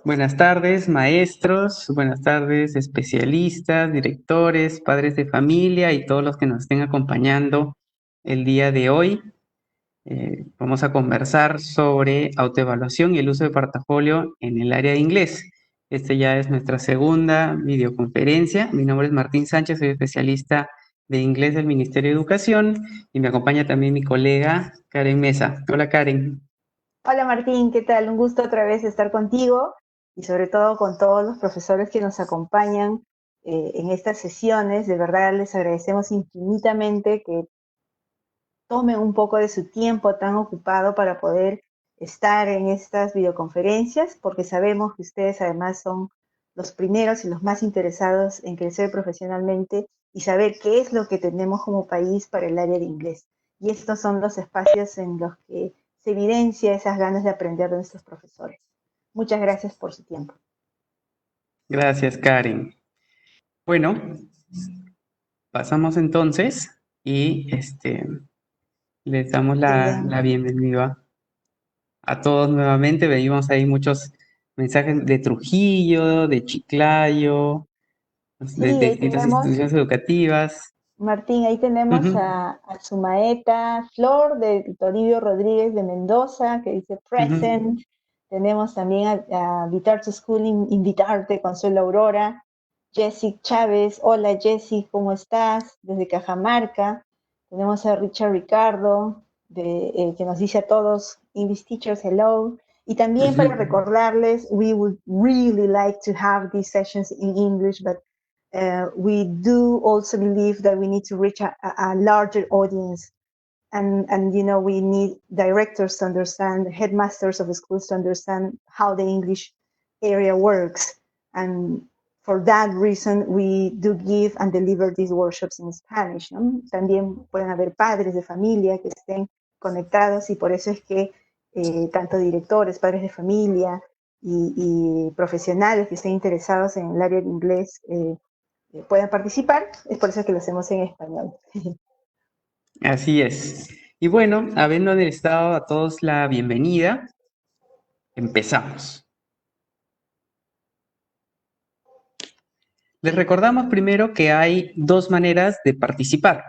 Buenas tardes, maestros, buenas tardes, especialistas, directores, padres de familia y todos los que nos estén acompañando el día de hoy. Vamos a conversar sobre autoevaluación y el uso de portafolio en el área de inglés. Esta ya es nuestra segunda videoconferencia. Mi nombre es Martín Sánchez, soy especialista de inglés del Ministerio de Educación y me acompaña también mi colega Karen Mesa. Hola, Karen. Hola Martín, ¿qué tal? Un gusto otra vez estar contigo y sobre todo con todos los profesores que nos acompañan en estas sesiones. De verdad les agradecemos infinitamente que tomen un poco de su tiempo tan ocupado para poder estar en estas videoconferencias, porque sabemos que ustedes además son los primeros y los más interesados en crecer profesionalmente y saber qué es lo que tenemos como país para el área de inglés. Y estos son los espacios en los que se evidencia esas ganas de aprender de nuestros profesores. Muchas gracias por su tiempo. Gracias, Karen. Bueno, pasamos entonces y les damos Bien. la bienvenida a todos nuevamente. Veíamos ahí muchos mensajes de Trujillo, de Chiclayo, Sí, de ahí distintas tenemos instituciones educativas. Martín, ahí tenemos Ujú, a Sumaeta Flor de Toribio Rodríguez de Mendoza, que dice ujú. present. Tenemos también a Vitar to School, Invitarte, Consuelo Aurora. Jessy Chávez, hola Jessy, ¿cómo estás? Desde Cajamarca. Tenemos a Richard Ricardo, que nos dice a todos, English teachers, hello. Y también para recordarles, we would really like to have these sessions in English, but we do also believe that we need to reach a larger audience, and you know, we need directors to understand, headmasters of the schools to understand how the English area works. And for that reason we do give and deliver these workshops in Spanish, ¿no? También pueden haber padres de familia que estén conectados, y por eso es que tanto directores, padres de familia y profesionales que estén interesados en el área de inglés puedan participar. Es por eso que lo hacemos en español. Así es. Y bueno, habiendo dado a todos la bienvenida, empezamos. Les recordamos primero que hay dos maneras de participar.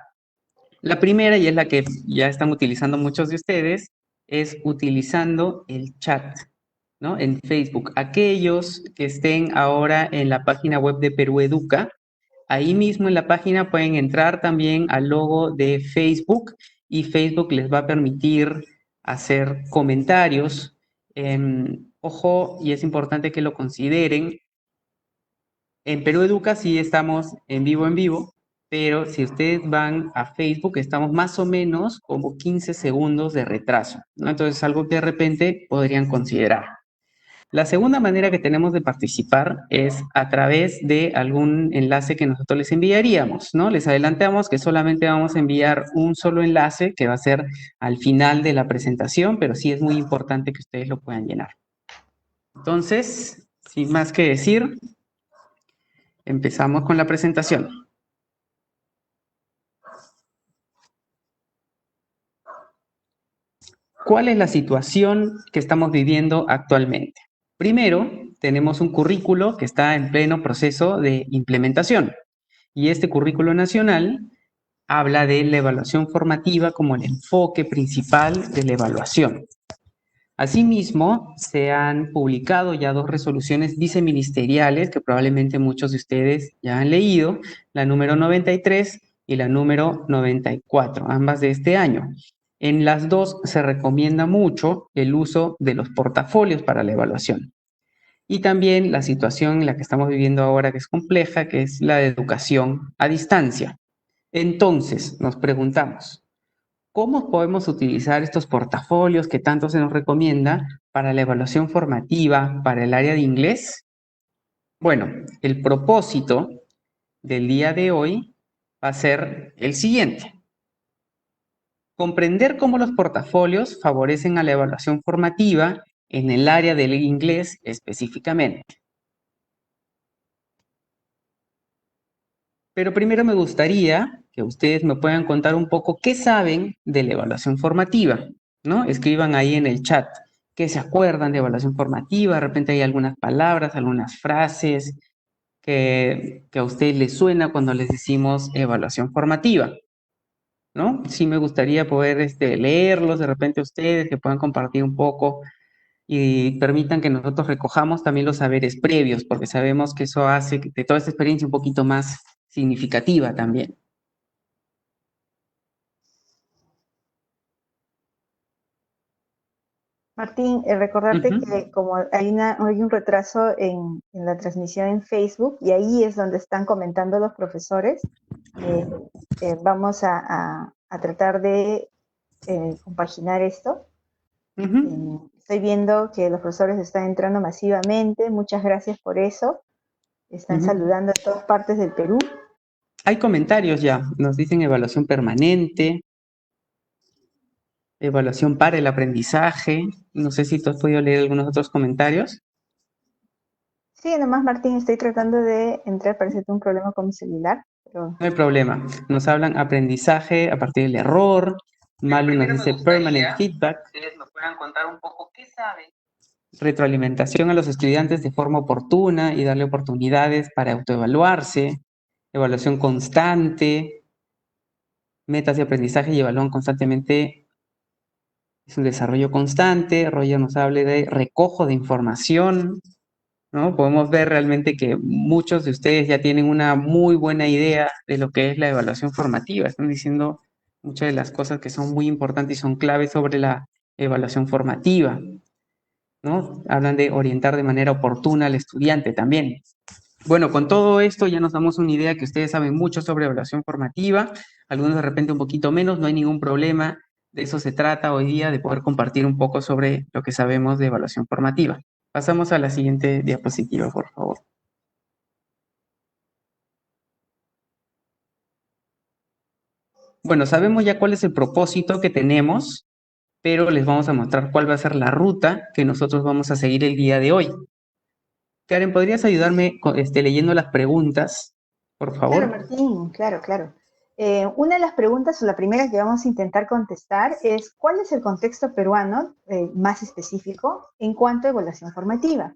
La primera, y es la que ya están utilizando muchos de ustedes, es utilizando el chat, ¿no? En Facebook. Aquellos que estén ahora en la página web de Perú Educa, ahí mismo en la página pueden entrar también al logo de Facebook y Facebook les va a permitir hacer comentarios. Ojo, y es importante que lo consideren, en Perú Educa sí estamos en vivo, pero si ustedes van a Facebook, estamos más o menos como 15 segundos de retraso, ¿no? Entonces, algo que de repente podrían considerar. La segunda manera que tenemos de participar es a través de algún enlace que nosotros les enviaríamos, ¿no? Les adelantamos que solamente vamos a enviar un solo enlace que va a ser al final de la presentación, pero sí es muy importante que ustedes lo puedan llenar. Entonces, sin más que decir, empezamos con la presentación. ¿Cuál es la situación que estamos viviendo actualmente? Primero, tenemos un currículo que está en pleno proceso de implementación y este currículo nacional habla de la evaluación formativa como el enfoque principal de la evaluación. Asimismo, se han publicado ya dos resoluciones viceministeriales que probablemente muchos de ustedes ya han leído, la número 93 y la número 94, ambas de este año. En las dos se recomienda mucho el uso de los portafolios para la evaluación. Y también la situación en la que estamos viviendo ahora, que es compleja, que es la de educación a distancia. Entonces, nos preguntamos, ¿cómo podemos utilizar estos portafolios que tanto se nos recomienda para la evaluación formativa, para el área de inglés? Bueno, el propósito del día de hoy va a ser el siguiente. Comprender cómo los portafolios favorecen a la evaluación formativa en el área del inglés específicamente. Pero primero me gustaría que ustedes me puedan contar un poco qué saben de la evaluación formativa, ¿no? Escriban ahí en el chat ¿Qué se acuerdan de evaluación formativa? De repente hay algunas palabras, algunas frases que a usted les suena cuando les decimos evaluación formativa, ¿no? Sí me gustaría poder leerlos de repente a ustedes, que puedan compartir un poco y permitan que nosotros recojamos también los saberes previos, porque sabemos que eso hace de toda esta experiencia un poquito más significativa también. Martín, recordarte Ujú, que como hay un retraso en la transmisión en Facebook y ahí es donde están comentando los profesores, eh, vamos a tratar de compaginar esto. ujú, Estoy viendo que los profesores están entrando masivamente, muchas gracias por eso. Están ujú. saludando a todas partes del Perú. Hay comentarios ya, nos dicen evaluación permanente, evaluación para el aprendizaje. No sé si tú has podido leer algunos otros comentarios. Sí, nomás Martín, estoy tratando de entrar, parece que un problema con mi celular, pero No hay problema. Nos hablan aprendizaje a partir del error. Malu nos dice permanent feedback. Ustedes nos puedan contar un poco qué saben. Retroalimentación a los estudiantes de forma oportuna y darle oportunidades para autoevaluarse. Evaluación constante. Metas de aprendizaje y evalúan constantemente. Es un desarrollo constante. Roger nos habla de recojo de información, ¿no? Podemos ver realmente que muchos de ustedes ya tienen una muy buena idea de lo que es la evaluación formativa. Están diciendo muchas de las cosas que son muy importantes y son claves sobre la evaluación formativa, ¿no? Hablan de orientar de manera oportuna al estudiante también. Bueno, con todo esto ya nos damos una idea que ustedes saben mucho sobre evaluación formativa, algunos de repente un poquito menos, no hay ningún problema. De eso se trata hoy día, de poder compartir un poco sobre lo que sabemos de evaluación formativa. Pasamos a la siguiente diapositiva, por favor. Bueno, sabemos ya cuál es el propósito que tenemos, pero les vamos a mostrar cuál va a ser la ruta que nosotros vamos a seguir el día de hoy. Karen, ¿podrías ayudarme leyendo las preguntas, por claro, favor? Martín, claro, claro. Una de las preguntas, o la primera que vamos a intentar contestar es, ¿cuál es el contexto peruano más específico en cuanto a evaluación formativa?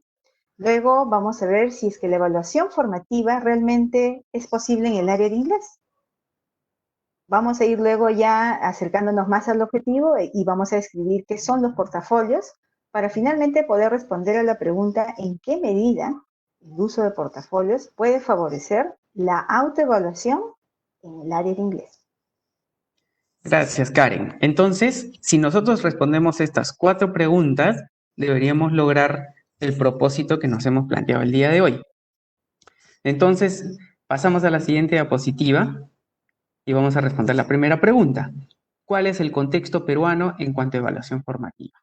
Luego vamos a ver si es que la evaluación formativa realmente es posible en el área de inglés. Vamos a ir luego ya acercándonos más al objetivo y vamos a describir qué son los portafolios para finalmente poder responder a la pregunta en qué medida el uso de portafolios puede favorecer la autoevaluación en el área de inglés. Gracias, Karen. Entonces, si nosotros respondemos estas 4 preguntas, deberíamos lograr el propósito que nos hemos planteado el día de hoy. Entonces, pasamos a la siguiente diapositiva y vamos a responder la primera pregunta. ¿Cuál es el contexto peruano en cuanto a evaluación formativa?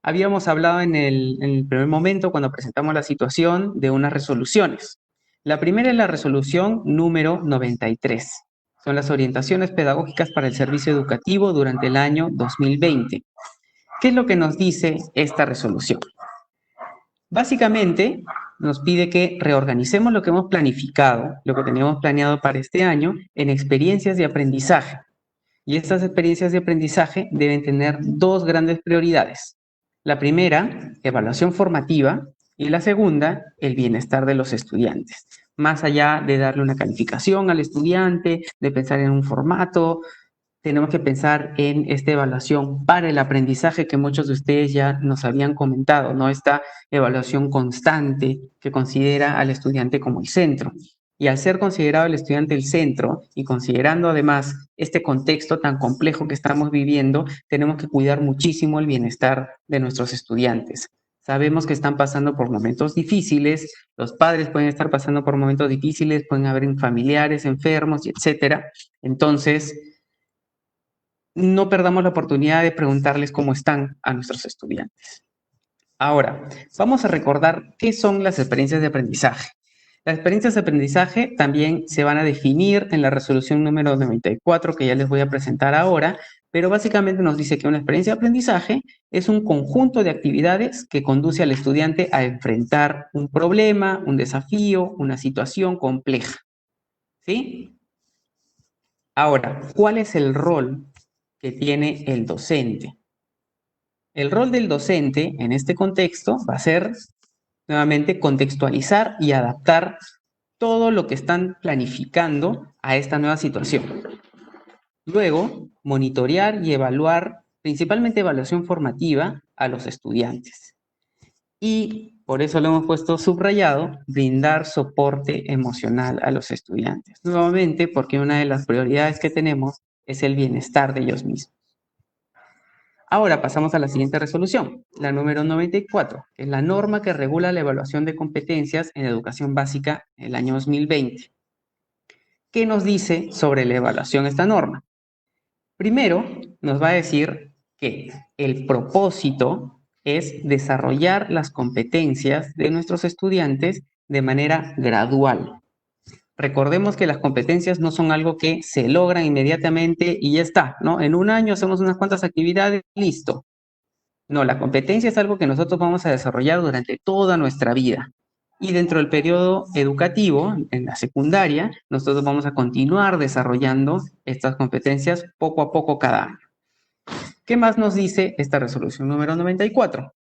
Habíamos hablado en el primer momento, cuando presentamos la situación, de unas resoluciones. La primera es la resolución número 93. Son las orientaciones pedagógicas para el servicio educativo durante el año 2020. ¿Qué es lo que nos dice esta resolución? Básicamente, nos pide que reorganicemos lo que hemos planificado, lo que teníamos planeado para este año, en experiencias de aprendizaje. Y estas experiencias de aprendizaje deben tener 2 grandes prioridades. La primera, evaluación formativa, y la segunda, el bienestar de los estudiantes. Más allá de darle una calificación al estudiante, de pensar en un formato, tenemos que pensar en esta evaluación para el aprendizaje que muchos de ustedes ya nos habían comentado, ¿no? Esta evaluación constante que considera al estudiante como el centro. Y al ser considerado el estudiante el centro y considerando además este contexto tan complejo que estamos viviendo, tenemos que cuidar muchísimo el bienestar de nuestros estudiantes. Sabemos que están pasando por momentos difíciles, los padres pueden estar pasando por momentos difíciles, pueden haber familiares enfermos, etcétera. Entonces, no perdamos la oportunidad de preguntarles cómo están a nuestros estudiantes. Ahora, vamos a recordar qué son las experiencias de aprendizaje. Las experiencias de aprendizaje también se van a definir en la resolución número 94 que ya les voy a presentar ahora, pero básicamente nos dice que una experiencia de aprendizaje es un conjunto de actividades que conduce al estudiante a enfrentar un problema, un desafío, una situación compleja. ¿Sí? Ahora, ¿cuál es el rol que tiene el docente? El rol del docente en este contexto va a ser, nuevamente, contextualizar y adaptar todo lo que están planificando a esta nueva situación. Luego, monitorear y evaluar, principalmente evaluación formativa, a los estudiantes. Y por eso lo hemos puesto subrayado, brindar soporte emocional a los estudiantes. Nuevamente, porque una de las prioridades que tenemos es el bienestar de ellos mismos. Ahora pasamos a la siguiente resolución, la número 94, que es la norma que regula la evaluación de competencias en educación básica en el año 2020. ¿Qué nos dice sobre la evaluación esta norma? Primero, nos va a decir que el propósito es desarrollar las competencias de nuestros estudiantes de manera gradual. Recordemos que las competencias no son algo que se logran inmediatamente y ya está, ¿no? En un año hacemos unas cuantas actividades, listo. No, la competencia es algo que nosotros vamos a desarrollar durante toda nuestra vida. Y dentro del periodo educativo, en la secundaria, nosotros vamos a continuar desarrollando estas competencias poco a poco cada año. ¿Qué más nos dice esta resolución número 94?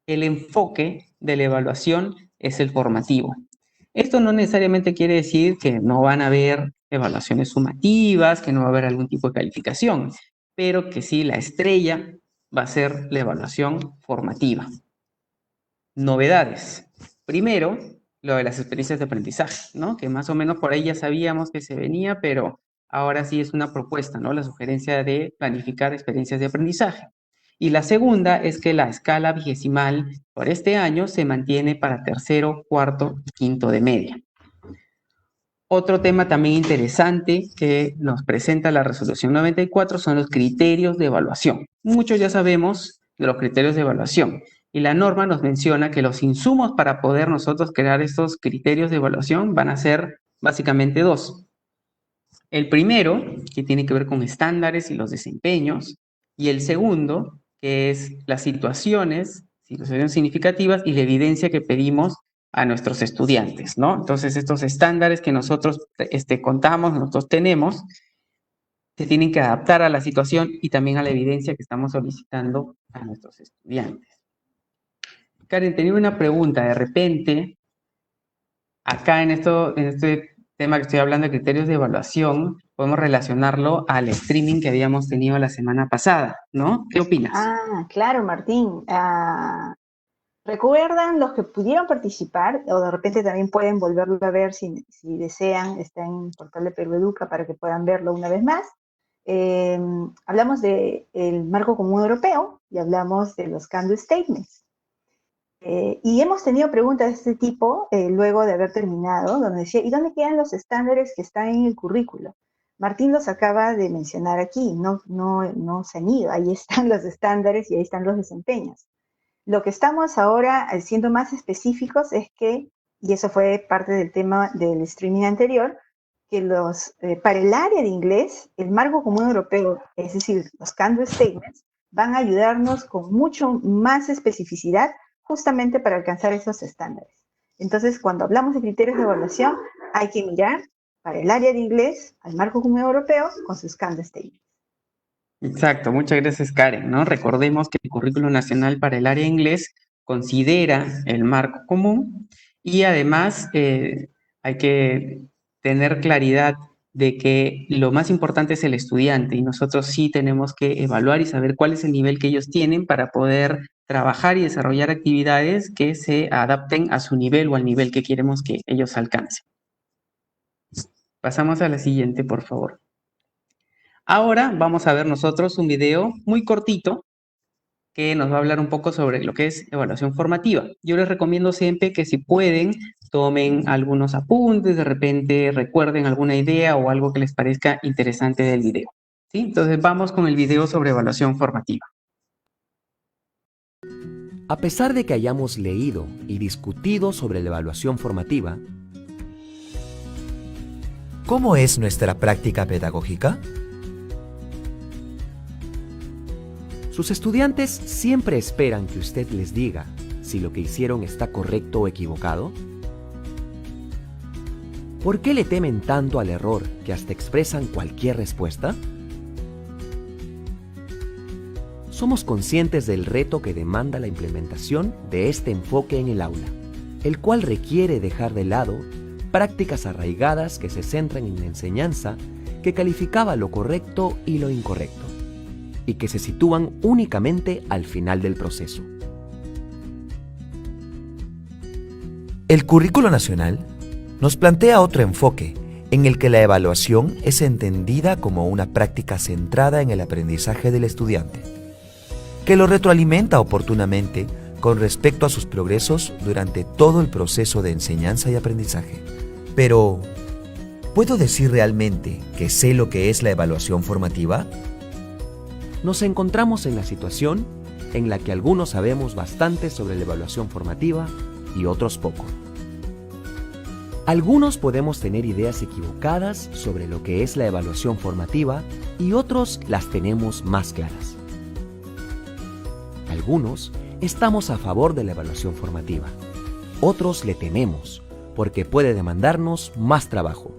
El enfoque de la evaluación es el formativo. Esto no necesariamente quiere decir que no van a haber evaluaciones sumativas, que no va a haber algún tipo de calificación, pero que sí la estrella va a ser la evaluación formativa. Novedades. Primero, lo de las experiencias de aprendizaje, ¿no? Que más o menos por ahí ya sabíamos que se venía, pero ahora sí es una propuesta, ¿no? La sugerencia de planificar experiencias de aprendizaje. Y la segunda es que la escala vigesimal por este año se mantiene para tercero, cuarto y quinto de media. Otro tema también interesante que nos presenta la resolución 94 son los criterios de evaluación. Muchos ya sabemos de los criterios de evaluación y la norma nos menciona que los insumos para poder nosotros crear estos criterios de evaluación van a ser básicamente dos. El primero, que tiene que ver con estándares y los desempeños, y el segundo, que es las situaciones significativas y la evidencia que pedimos a nuestros estudiantes, ¿no? Entonces, estos estándares que nosotros contamos, nosotros tenemos, se tienen que adaptar a la situación y también a la evidencia que estamos solicitando a nuestros estudiantes. Karen, tenía una pregunta. De repente, acá en este tema que estoy hablando de criterios de evaluación, podemos relacionarlo al streaming que habíamos tenido la semana pasada, ¿no? ¿Qué opinas? Ah, claro, Martín. ¿Recuerdan los que pudieron participar o de repente también pueden volverlo a ver si desean? Está en el portal de Perú Educa para que puedan verlo una vez más. Hablamos del marco común europeo y hablamos de los Can-Do Statements. Y hemos tenido preguntas de este tipo luego de haber terminado, donde decía, ¿y dónde quedan los estándares que están en el currículo? Martín los acaba de mencionar aquí, no se han ido, ahí están los estándares y ahí están los desempeños. Lo que estamos ahora siendo más específicos es que, y eso fue parte del tema del streaming anterior, que para el área de inglés, el marco común europeo, es decir, los Can-Do Statements, van a ayudarnos con mucho más especificidad justamente para alcanzar esos estándares. Entonces, cuando hablamos de criterios de evaluación, hay que mirar para el área de inglés al marco común europeo con sus Can-Do Statements. Exacto, muchas gracias Karen, ¿no? Recordemos que el Currículo Nacional para el área de inglés considera el marco común y además hay que tener claridad de que lo más importante es el estudiante y nosotros sí tenemos que evaluar y saber cuál es el nivel que ellos tienen para poder trabajar y desarrollar actividades que se adapten a su nivel o al nivel que queremos que ellos alcancen. Pasamos a la siguiente, por favor. Ahora vamos a ver nosotros un video muy cortito que nos va a hablar un poco sobre lo que es evaluación formativa. Yo les recomiendo siempre que si pueden, tomen algunos apuntes, de repente recuerden alguna idea o algo que les parezca interesante del video. ¿Sí? Entonces vamos con el video sobre evaluación formativa. A pesar de que hayamos leído y discutido sobre la evaluación formativa, ¿cómo es nuestra práctica pedagógica? sus estudiantes siempre esperan que usted les diga si lo que hicieron está correcto o equivocado. ¿Por qué le temen tanto al error que hasta expresan cualquier respuesta? somos conscientes del reto que demanda la implementación de este enfoque en el aula, el cual requiere dejar de lado prácticas arraigadas que se centran en la enseñanza que calificaba lo correcto y lo incorrecto, y que se sitúan únicamente al final del proceso. El currículo nacional nos plantea otro enfoque en el que la evaluación es entendida como una práctica centrada en el aprendizaje del estudiante, que lo retroalimenta oportunamente con respecto a sus progresos durante todo el proceso de enseñanza y aprendizaje. Pero, ¿puedo decir realmente que sé lo que es la evaluación formativa? Nos encontramos en la situación en la que algunos sabemos bastante sobre la evaluación formativa y otros poco. Algunos podemos tener ideas equivocadas sobre lo que es la evaluación formativa y otros las tenemos más claras. Algunos estamos a favor de la evaluación formativa, otros le tememos porque puede demandarnos más trabajo.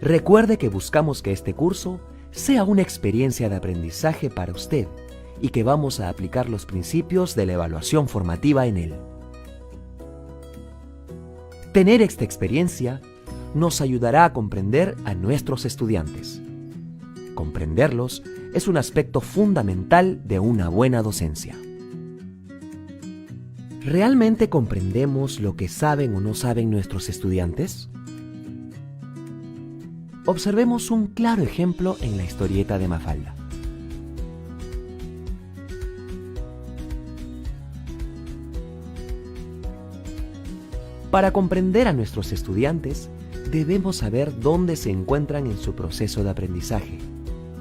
Recuerde que buscamos que este curso sea una experiencia de aprendizaje para usted y que vamos a aplicar los principios de la evaluación formativa en él. Tener esta experiencia nos ayudará a comprender a nuestros estudiantes. Comprenderlos es un aspecto fundamental de una buena docencia. ¿Realmente comprendemos lo que saben o no saben nuestros estudiantes? Observemos un claro ejemplo en la historieta de Mafalda. Para comprender a nuestros estudiantes, debemos saber dónde se encuentran en su proceso de aprendizaje.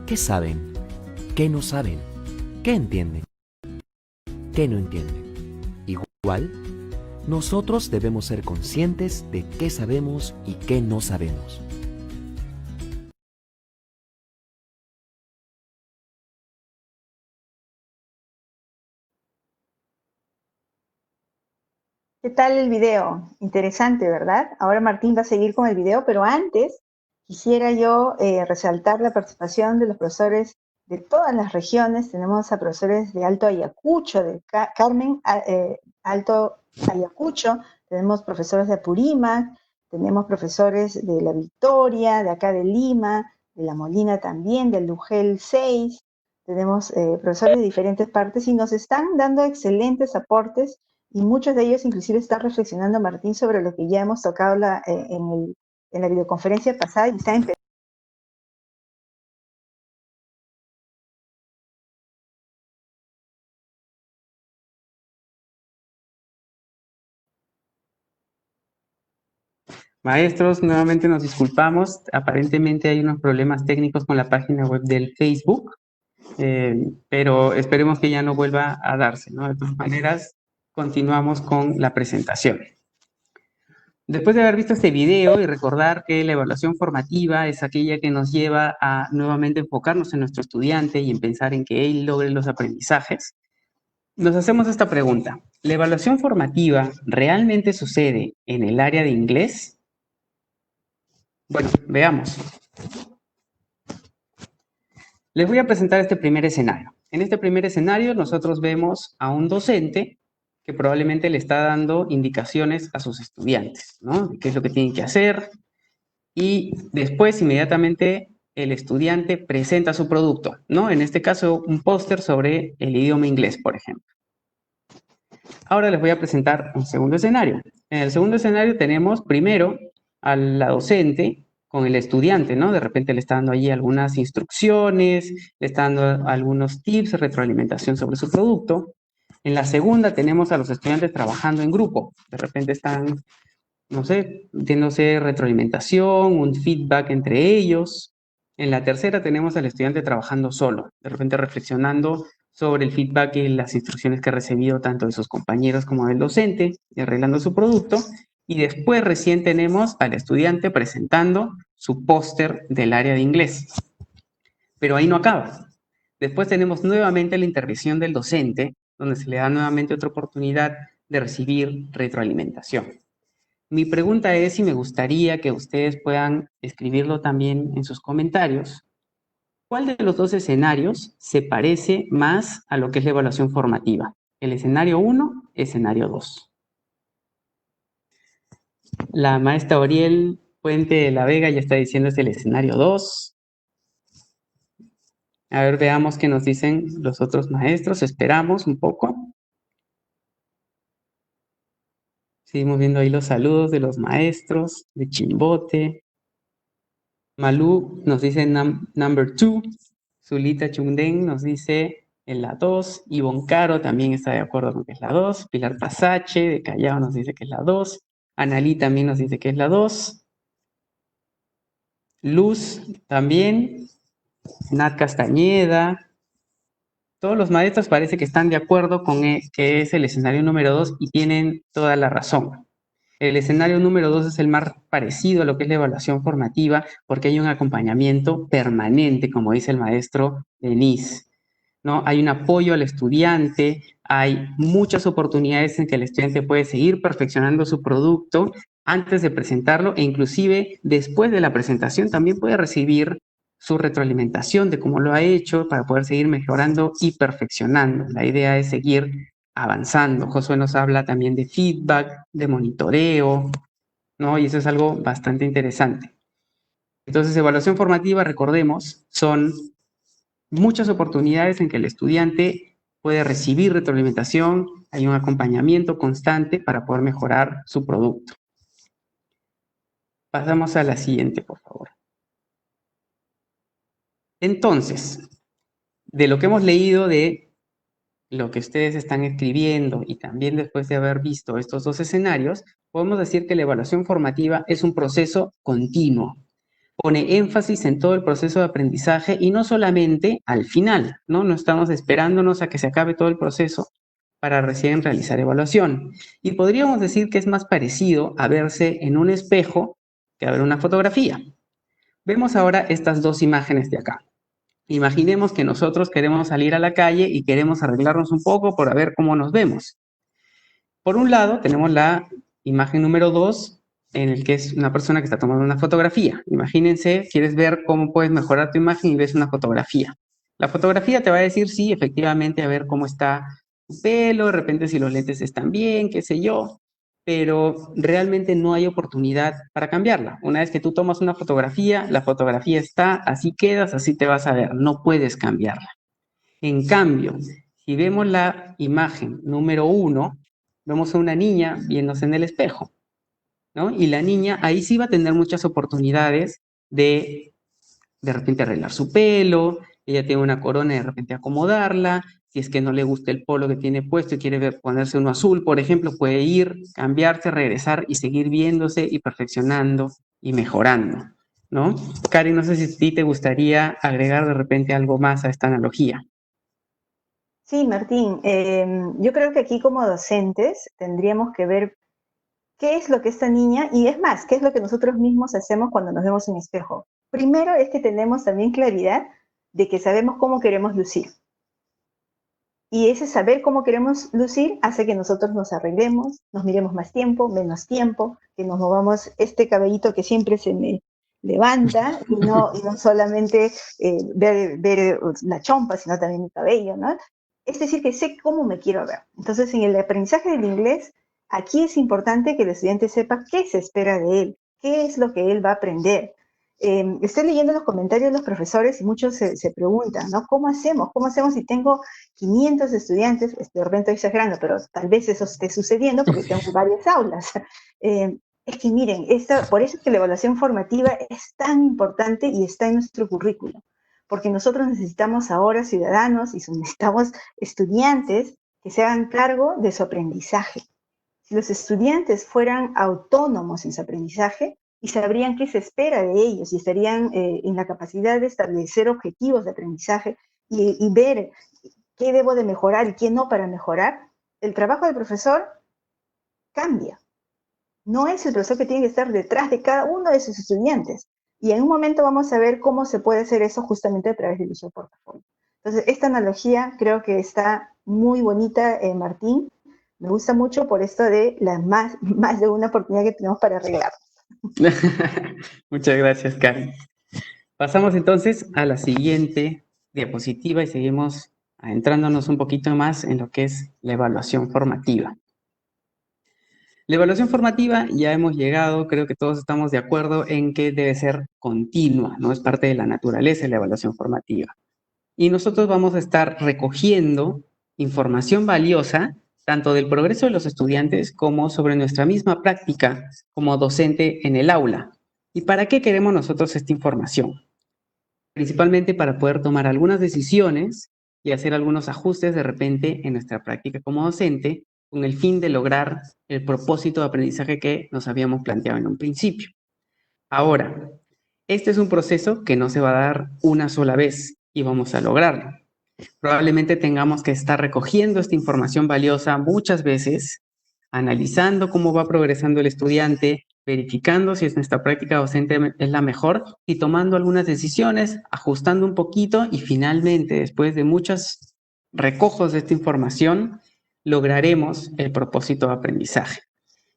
¿Qué saben? ¿Qué no saben? ¿Qué entienden? ¿Qué no entienden? Igual, nosotros debemos ser conscientes de qué sabemos y qué no sabemos. ¿Qué tal el video? Interesante, ¿verdad? Ahora Martín va a seguir con el video, pero antes quisiera yo resaltar la participación de los profesores de todas las regiones. Tenemos a profesores de Alto Ayacucho, de Carmen Alto Ayacucho, tenemos profesores de Apurímac, tenemos profesores de La Victoria, de acá de Lima, de La Molina también, del Lugel 6, tenemos profesores de diferentes partes y nos están dando excelentes aportes. Y muchos de ellos inclusive están reflexionando, Martín, sobre lo que ya hemos tocado en la videoconferencia pasada y están empezando. Maestros, nuevamente nos disculpamos. Aparentemente hay unos problemas técnicos con la página web del Facebook, pero esperemos que ya no vuelva a darse, ¿no? De todas maneras, continuamos con la presentación. Después de haber visto este video y recordar que la evaluación formativa es aquella que nos lleva a nuevamente enfocarnos en nuestro estudiante y en pensar en que él logre los aprendizajes, nos hacemos esta pregunta. ¿La evaluación formativa realmente sucede en el área de inglés? Bueno, veamos. Les voy a presentar este primer escenario. En este primer escenario nosotros vemos a un docente que probablemente le está dando indicaciones a sus estudiantes, ¿no? De qué es lo que tienen que hacer, y después inmediatamente el estudiante presenta su producto, ¿no? En este caso, un póster sobre el idioma inglés, por ejemplo. Ahora les voy a presentar un segundo escenario. En el segundo escenario tenemos primero a la docente con el estudiante, ¿no? De repente le está dando allí algunas instrucciones, le está dando algunos tips, retroalimentación sobre su producto. En la segunda tenemos a los estudiantes trabajando en grupo. De repente están, no sé, dándose retroalimentación, un feedback entre ellos. En la tercera tenemos al estudiante trabajando solo, de repente reflexionando sobre el feedback y las instrucciones que ha recibido tanto de sus compañeros como del docente, y arreglando su producto. Y después recién tenemos al estudiante presentando su póster del área de inglés. Pero ahí no acaba. Después tenemos nuevamente la intervención del docente, donde se le da nuevamente otra oportunidad de recibir retroalimentación. Mi pregunta es, y me gustaría que ustedes puedan escribirlo también en sus comentarios, ¿Cuál de los dos escenarios se parece más a lo que es la evaluación formativa? ¿El escenario 1, escenario 2? La maestra Oriel Puente de la Vega ya está diciendo es el escenario 2. A ver, veamos qué nos dicen los otros maestros. Esperamos un poco. Seguimos viendo ahí los saludos de los maestros, de Chimbote. Malú nos dice number 2. Zulita Chundeng nos dice en la 2. Ivonne Caro también está de acuerdo con que es la 2. Pilar Pasache de Callao nos dice que es la 2. Analí también nos dice que es la 2. Luz también. Nat Castañeda. Todos los maestros parece que están de acuerdo con que es el escenario número 2 y tienen toda la razón. El escenario número 2 es el más parecido a lo que es la evaluación formativa porque hay un acompañamiento permanente, como dice el maestro Denis, ¿no? Hay un apoyo al estudiante, hay muchas oportunidades en que el estudiante puede seguir perfeccionando su producto antes de presentarlo e inclusive después de la presentación también puede recibir su retroalimentación de cómo lo ha hecho para poder seguir mejorando y perfeccionando. La idea es seguir avanzando. Josué nos habla también de feedback, de monitoreo, ¿no? Y eso es algo bastante interesante. Entonces, evaluación formativa, recordemos, son muchas oportunidades en que el estudiante puede recibir retroalimentación, hay un acompañamiento constante para poder mejorar su producto. Pasamos a la siguiente, por favor. Entonces, de lo que hemos leído de lo que ustedes están escribiendo y también después de haber visto estos dos escenarios, podemos decir que la evaluación formativa es un proceso continuo. Pone énfasis en todo el proceso de aprendizaje y no solamente al final, ¿no? No estamos esperándonos a que se acabe todo el proceso para recién realizar evaluación. Y podríamos decir que es más parecido a verse en un espejo que a ver una fotografía. Vemos ahora estas dos imágenes de acá. Imaginemos que nosotros queremos salir a la calle y queremos arreglarnos un poco para ver cómo nos vemos. Por un lado, tenemos la imagen número 2, en el que es una persona que está tomando una fotografía. Imagínense, quieres ver cómo puedes mejorar tu imagen y ves una fotografía. La fotografía te va a decir, sí, efectivamente, a ver cómo está tu pelo, de repente si los lentes están bien, qué sé yo, pero realmente no hay oportunidad para cambiarla. Una vez que tú tomas una fotografía, la fotografía está, así quedas, así te vas a ver, no puedes cambiarla. En cambio, si vemos la imagen número 1, vemos a una niña viéndose en el espejo, ¿no? Y la niña ahí sí va a tener muchas oportunidades de repente arreglar su pelo, ella tiene una corona y de repente acomodarla, si es que no le gusta el polo que tiene puesto y quiere ponerse uno azul, por ejemplo, puede ir, cambiarse, regresar y seguir viéndose y perfeccionando y mejorando, ¿no? Karen, no sé si a ti te gustaría agregar de repente algo más a esta analogía. Sí, Martín, yo creo que aquí como docentes tendríamos que ver qué es lo que esta niña, y es más, qué es lo que nosotros mismos hacemos cuando nos vemos en espejo. Primero es que tenemos también claridad de que sabemos cómo queremos lucir. Y ese saber cómo queremos lucir hace que nosotros nos arreglemos, nos miremos más tiempo, menos tiempo, que nos movamos este cabellito que siempre se me levanta y no solamente ver la chompa, sino también mi cabello, ¿no? Es decir, que sé cómo me quiero ver. Entonces, en el aprendizaje del inglés, aquí es importante que el estudiante sepa qué se espera de él, qué es lo que él va a aprender. Estoy leyendo los comentarios de los profesores y muchos se preguntan, ¿no? ¿Cómo hacemos? ¿Cómo hacemos si tengo 500 estudiantes? De repente estoy exagerando, pero tal vez eso esté sucediendo porque tengo varias aulas. Es que miren, por eso es que la evaluación formativa es tan importante y está en nuestro currículo, porque nosotros necesitamos ahora ciudadanos y necesitamos estudiantes que se hagan cargo de su aprendizaje. Si los estudiantes fueran autónomos en su aprendizaje y sabrían qué se espera de ellos y estarían en la capacidad de establecer objetivos de aprendizaje y ver qué debo de mejorar y qué no para mejorar, el trabajo del profesor cambia. No es el profesor que tiene que estar detrás de cada uno de sus estudiantes. Y en un momento vamos a ver cómo se puede hacer eso justamente a través del uso de portafolio. Entonces, esta analogía creo que está muy bonita, Martín. Me gusta mucho por esto de más de una oportunidad que tenemos para arreglarlo. Muchas gracias, Karen. Pasamos entonces a la siguiente diapositiva y seguimos adentrándonos un poquito más en lo que es la evaluación formativa. La evaluación formativa ya hemos llegado, creo que todos estamos de acuerdo en que debe ser continua, no es parte de la naturaleza de la evaluación formativa. Y nosotros vamos a estar recogiendo información valiosa tanto del progreso de los estudiantes como sobre nuestra misma práctica como docente en el aula. ¿Y para qué queremos nosotros esta información? Principalmente para poder tomar algunas decisiones y hacer algunos ajustes de repente en nuestra práctica como docente con el fin de lograr el propósito de aprendizaje que nos habíamos planteado en un principio. Ahora, este es un proceso que no se va a dar una sola vez y vamos a lograrlo. Probablemente tengamos que estar recogiendo esta información valiosa muchas veces, analizando cómo va progresando el estudiante, verificando si nuestra práctica docente es la mejor y tomando algunas decisiones, ajustando un poquito y finalmente, después de muchos recojos de esta información, lograremos el propósito de aprendizaje.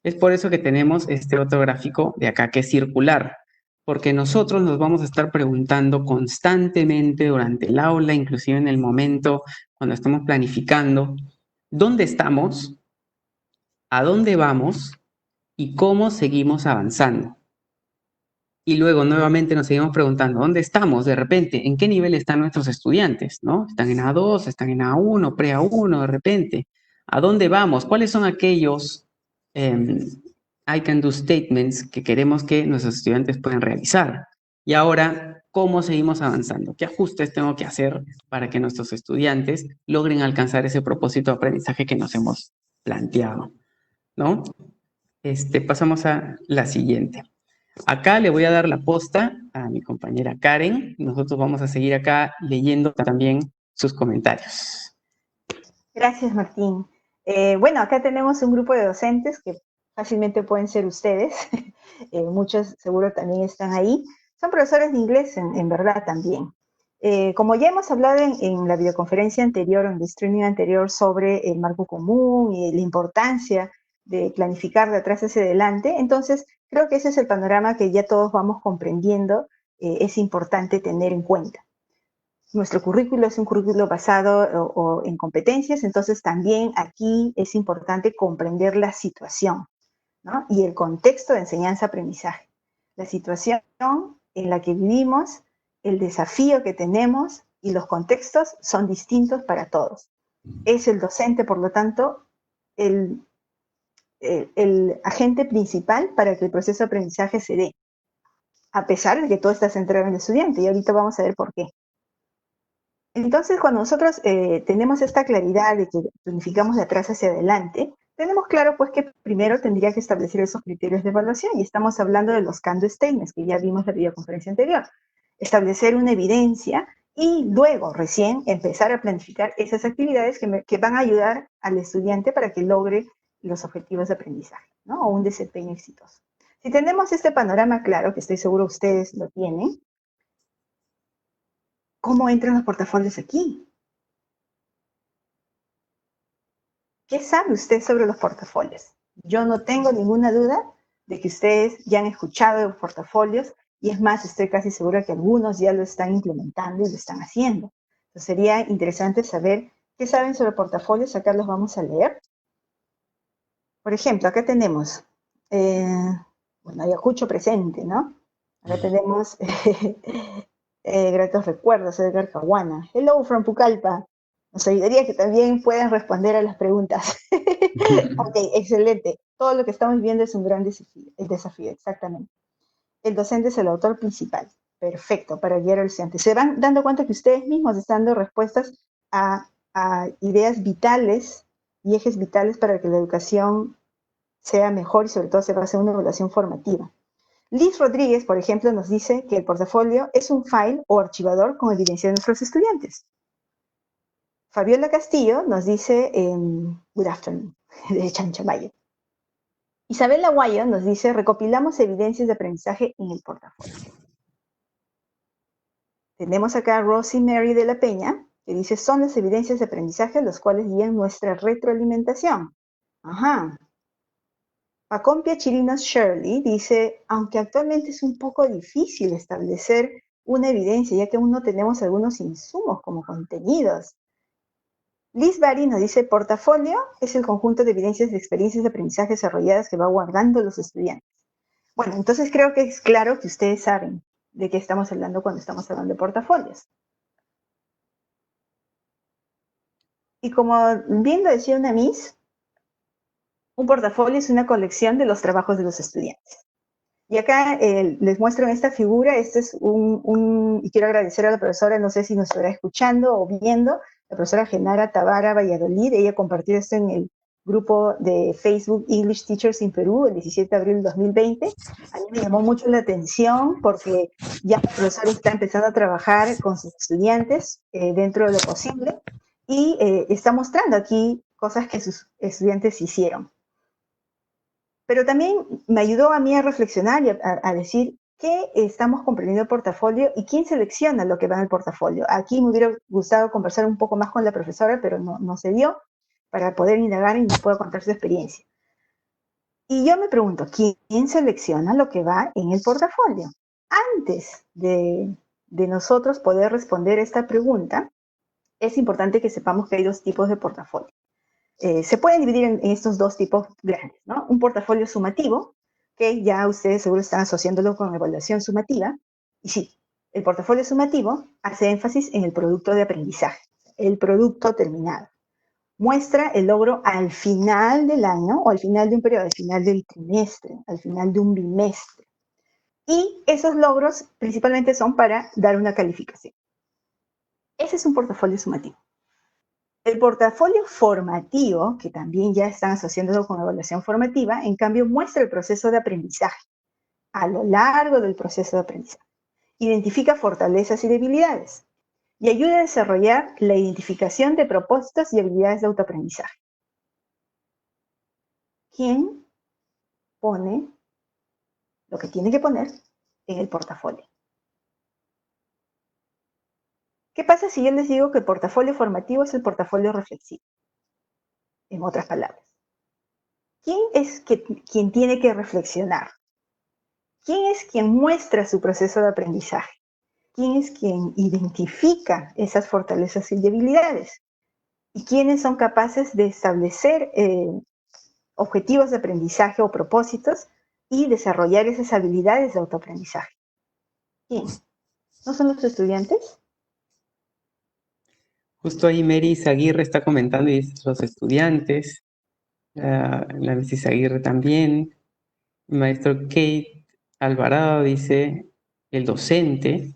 Es por eso que tenemos este otro gráfico de acá que es circular, porque nosotros nos vamos a estar preguntando constantemente durante el aula, inclusive en el momento cuando estamos planificando, ¿dónde estamos? ¿A dónde vamos? ¿Y cómo seguimos avanzando? Y luego nuevamente nos seguimos preguntando, ¿dónde estamos de repente? ¿En qué nivel están nuestros estudiantes? ¿No? ¿Están en A2? ¿Están en A1? ¿Pre-A1 de repente? ¿A dónde vamos? ¿Cuáles son aquellos I can do statements que queremos que nuestros estudiantes puedan realizar? Y ahora, ¿cómo seguimos avanzando? ¿Qué ajustes tengo que hacer para que nuestros estudiantes logren alcanzar ese propósito de aprendizaje que nos hemos planteado? ¿No? Pasamos a la siguiente. Acá le voy a dar la posta a mi compañera Karen. Nosotros vamos a seguir acá leyendo también sus comentarios. Gracias, Martín. Bueno, acá tenemos un grupo de docentes que fácilmente pueden ser ustedes. Muchos seguro también están ahí. Son profesores de inglés, en verdad, también. Como ya hemos hablado en la videoconferencia anterior, en el streaming anterior, sobre el marco común y la importancia de planificar de atrás hacia adelante, entonces creo que ese es el panorama que ya todos vamos comprendiendo, es importante tener en cuenta. Nuestro currículo es un currículo basado en competencias, entonces también aquí es importante comprender la situación, ¿no? Y el contexto de enseñanza-aprendizaje. La situación en la que vivimos, el desafío que tenemos y los contextos son distintos para todos. Es el docente, por lo tanto, el agente principal para que el proceso de aprendizaje se dé, a pesar de que todo está centrado en el estudiante, y ahorita vamos a ver por qué. Entonces, cuando nosotros tenemos esta claridad de que planificamos de atrás hacia adelante, tenemos claro pues que primero tendría que establecer esos criterios de evaluación, y estamos hablando de los can-do statements, que ya vimos en la videoconferencia anterior. Establecer una evidencia y luego recién empezar a planificar esas actividades que van a ayudar al estudiante para que logre los objetivos de aprendizaje, ¿no? O un desempeño exitoso. Si tenemos este panorama claro, que estoy seguro ustedes lo tienen, ¿cómo entran los portafolios aquí? ¿Qué sabe usted sobre los portafolios? Yo no tengo ninguna duda de que ustedes ya han escuchado de los portafolios, y es más, estoy casi segura que algunos ya lo están implementando y lo están haciendo. Entonces sería interesante saber qué saben sobre portafolios. Acá los vamos a leer. Por ejemplo, acá tenemos, bueno, Ayacucho presente, ¿no? Acá tenemos gratos recuerdos, Edgar Caguana. Hello from Pucallpa. Nos ayudaría que también puedan responder a las preguntas. Ok, excelente. Todo lo que estamos viendo es un gran desafío, exactamente. El docente es el autor principal. Perfecto, para guiar al estudiante. Se van dando cuenta que ustedes mismos están dando respuestas a ideas vitales y ejes vitales para que la educación sea mejor y sobre todo se va a hacer una evaluación formativa. Liz Rodríguez, por ejemplo, nos dice que el portafolio es un file o archivador con evidencia de nuestros estudiantes. Fabiola Castillo nos dice, good afternoon, de Chanchamayo. Isabel Aguayo nos dice, recopilamos evidencias de aprendizaje en el portafolio. Tenemos acá a Rosie Mary de la Peña, que dice, son las evidencias de aprendizaje los cuales guían nuestra retroalimentación. Ajá. Pacompia Chirinos Shirley dice, aunque actualmente es un poco difícil establecer una evidencia, ya que aún no tenemos algunos insumos como contenidos. Liz Bari nos dice, portafolio es el conjunto de evidencias de experiencias de aprendizaje desarrolladas que va guardando los estudiantes. Bueno, entonces creo que es claro que ustedes saben de qué estamos hablando cuando estamos hablando de portafolios. Y como bien lo decía una Miss, un portafolio es una colección de los trabajos de los estudiantes. Y acá les muestro en esta figura, este es y quiero agradecer a la profesora, no sé si nos estará escuchando o viendo, la profesora Genara Tabara Valladolid, ella compartió esto en el grupo de Facebook English Teachers in Perú el 17 de abril de 2020. A mí me llamó mucho la atención porque ya la profesora está empezando a trabajar con sus estudiantes dentro de lo posible y está mostrando aquí cosas que sus estudiantes hicieron. Pero también me ayudó a mí a reflexionar y a decir qué estamos comprendiendo el portafolio y quién selecciona lo que va en el portafolio. Aquí me hubiera gustado conversar un poco más con la profesora, pero no se dio para poder indagar y nos pueda contar su experiencia. Y yo me pregunto, ¿quién selecciona lo que va en el portafolio? Antes de nosotros poder responder esta pregunta, es importante que sepamos que hay dos tipos de portafolio. Se pueden dividir en estos dos tipos grandes, ¿no? Un portafolio sumativo, que ya ustedes seguro están asociándolo con evaluación sumativa. Y sí, el portafolio sumativo hace énfasis en el producto de aprendizaje, el producto terminado. Muestra el logro al final del año o al final de un periodo, al final del trimestre, al final de un bimestre. Y esos logros principalmente son para dar una calificación. Ese es un portafolio sumativo. El portafolio formativo, que también ya están asociándolo con evaluación formativa, en cambio muestra el proceso de aprendizaje a lo largo del proceso de aprendizaje. Identifica fortalezas y debilidades y ayuda a desarrollar la identificación de propósitos y habilidades de autoaprendizaje. ¿Quién pone lo que tiene que poner en el portafolio? ¿Qué pasa si yo les digo que el portafolio formativo es el portafolio reflexivo? En otras palabras, ¿quién es quien tiene que reflexionar? ¿Quién es quien muestra su proceso de aprendizaje? ¿Quién es quien identifica esas fortalezas y debilidades? ¿Y quiénes son capaces de establecer objetivos de aprendizaje o propósitos y desarrollar esas habilidades de autoaprendizaje? ¿Quién? ¿No son los estudiantes? Justo ahí Mary Aguirre está comentando y dice los estudiantes, la Mrs. Aguirre también, el maestro Kate Alvarado dice el docente.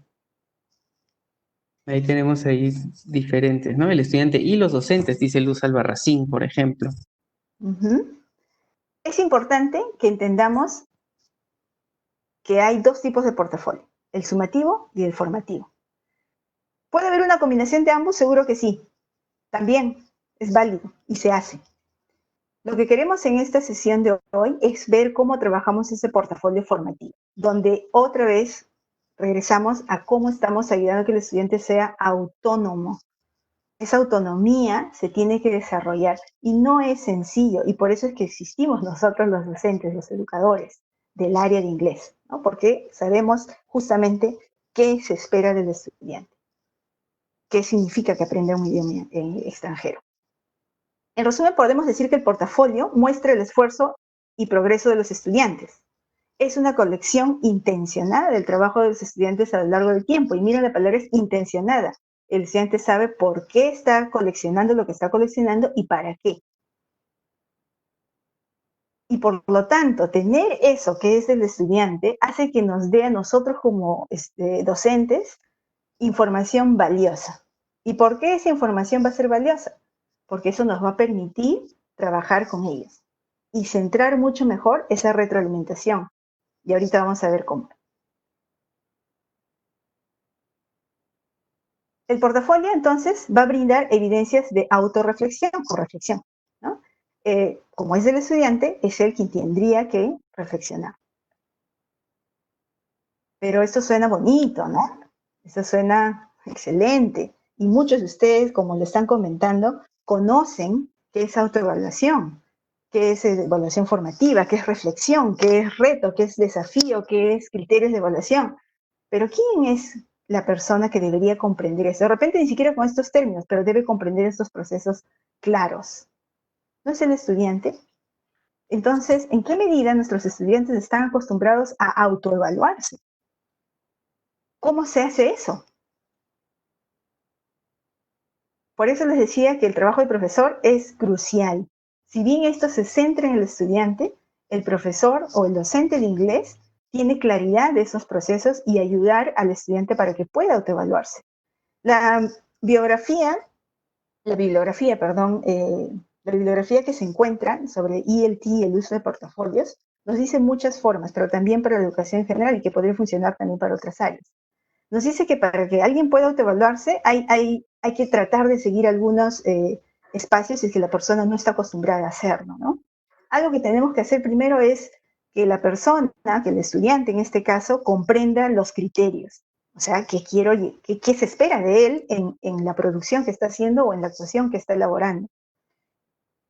Ahí tenemos ahí diferentes, ¿no? El estudiante y los docentes, dice Luz Albarracín, por ejemplo. Es importante que entendamos que hay dos tipos de portafolio, el sumativo y el formativo. ¿Puede haber una combinación de ambos? Seguro que sí. También es válido y se hace. Lo que queremos en esta sesión de hoy es ver cómo trabajamos ese portafolio formativo, donde otra vez regresamos a cómo estamos ayudando a que el estudiante sea autónomo. Esa autonomía se tiene que desarrollar y no es sencillo, y por eso es que existimos nosotros los docentes, los educadores del área de inglés, ¿no? Porque sabemos justamente qué se espera del estudiante, qué significa que aprenda un idioma extranjero. En resumen, podemos decir que el portafolio muestra el esfuerzo y progreso de los estudiantes. Es una colección intencionada del trabajo de los estudiantes a lo largo del tiempo. Y mira, la palabra es intencionada. El estudiante sabe por qué está coleccionando lo que está coleccionando y para qué. Y por lo tanto, tener eso que es del estudiante hace que nos dé a nosotros como docentes información valiosa. ¿Y por qué esa información va a ser valiosa? Porque eso nos va a permitir trabajar con ellos y centrar mucho mejor esa retroalimentación. Y ahorita vamos a ver cómo. El portafolio, entonces, va a brindar evidencias de autorreflexión o reflexión, ¿no? Como es del estudiante, es él quien tendría que reflexionar. Pero esto suena bonito, ¿no? Esto suena excelente. Y muchos de ustedes, como lo están comentando, conocen qué es autoevaluación, qué es evaluación formativa, qué es reflexión, qué es reto, qué es desafío, qué es criterios de evaluación. Pero ¿quién es la persona que debería comprender eso? De repente ni siquiera con estos términos, pero debe comprender estos procesos claros. ¿No es el estudiante? Entonces, ¿en qué medida nuestros estudiantes están acostumbrados a autoevaluarse? ¿Cómo se hace eso? Por eso les decía que el trabajo del profesor es crucial. Si bien esto se centra en el estudiante, el profesor o el docente de inglés tiene claridad de esos procesos y ayudar al estudiante para que pueda autoevaluarse. La bibliografía que se encuentra sobre ELT y el uso de portafolios nos dice muchas formas, pero también para la educación en general y que podría funcionar también para otras áreas. Nos dice que para que alguien pueda autoevaluarse hay que tratar de seguir algunos espacios si es que la persona no está acostumbrada a hacerlo, ¿no? Algo que tenemos que hacer primero es que la persona, que el estudiante en este caso, comprenda los criterios. O sea, qué se espera de él en la producción que está haciendo o en la actuación que está elaborando.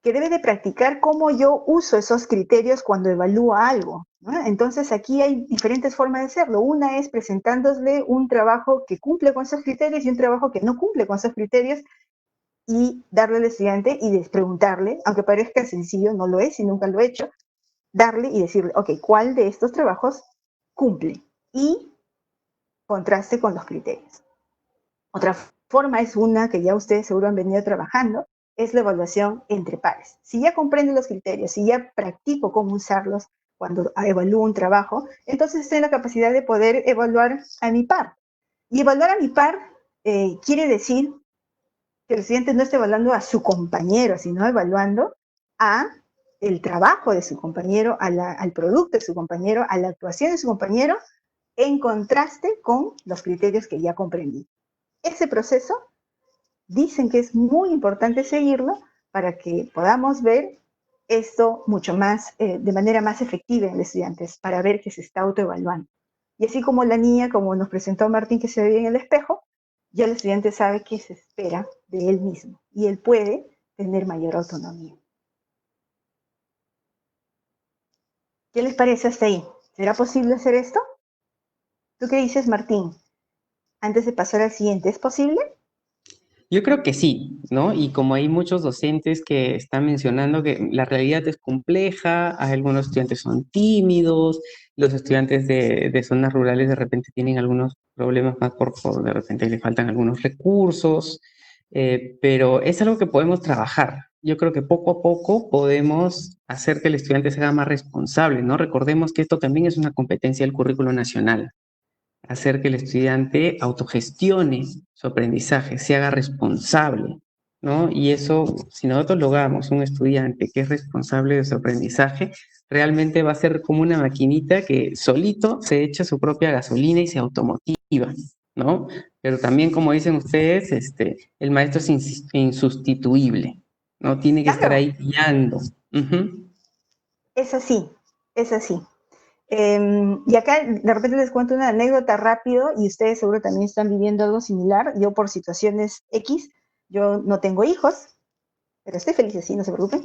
Que debe de practicar cómo yo uso esos criterios cuando evalúa algo, ¿no? Entonces aquí hay diferentes formas de hacerlo. Una es presentándole un trabajo que cumple con esos criterios y un trabajo que no cumple con esos criterios y darle al estudiante y preguntarle, aunque parezca sencillo, no lo es y nunca lo he hecho, darle y decirle, ok, ¿cuál de estos trabajos cumple? Y contraste con los criterios. Otra forma es una que ya ustedes seguro han venido trabajando, es la evaluación entre pares. Si ya comprendo los criterios, si ya practico cómo usarlos cuando evalúo un trabajo, entonces estoy en la capacidad de poder evaluar a mi par. Y evaluar a mi par quiere decir que el estudiante no está evaluando a su compañero, sino evaluando a el trabajo de su compañero, al producto de su compañero, a la actuación de su compañero, en contraste con los criterios que ya comprendí. Ese proceso dicen que es muy importante seguirlo para que podamos ver esto mucho más, de manera más efectiva en los estudiantes, para ver que se está autoevaluando. Y así como la niña, como nos presentó Martín, que se ve en el espejo, ya el estudiante sabe qué se espera de él mismo y él puede tener mayor autonomía. ¿Qué les parece hasta ahí? ¿Será posible hacer esto? ¿Tú qué dices, Martín? Antes de pasar al siguiente, ¿es posible? Yo creo que sí, ¿no? Y como hay muchos docentes que están mencionando que la realidad es compleja, algunos estudiantes son tímidos, los estudiantes de zonas rurales de repente tienen algunos problemas más por de repente le faltan algunos recursos, pero es algo que podemos trabajar. Yo creo que poco a poco podemos hacer que el estudiante se haga más responsable, ¿no? Recordemos que esto también es una competencia del currículo nacional, hacer que el estudiante autogestione su aprendizaje, se haga responsable, ¿no? Y eso, si nosotros logramos un estudiante que es responsable de su aprendizaje, realmente va a ser como una maquinita que solito se echa su propia gasolina y se automotiva, ¿no? Pero también, como dicen ustedes, el maestro es insustituible, ¿no? Tiene que estar Claro, ahí guiando. Ujú. es así, es así. Y acá de repente les cuento una anécdota rápido y ustedes seguro también están viviendo algo similar. Yo por situaciones X, yo no tengo hijos, pero estoy feliz así, no se preocupen.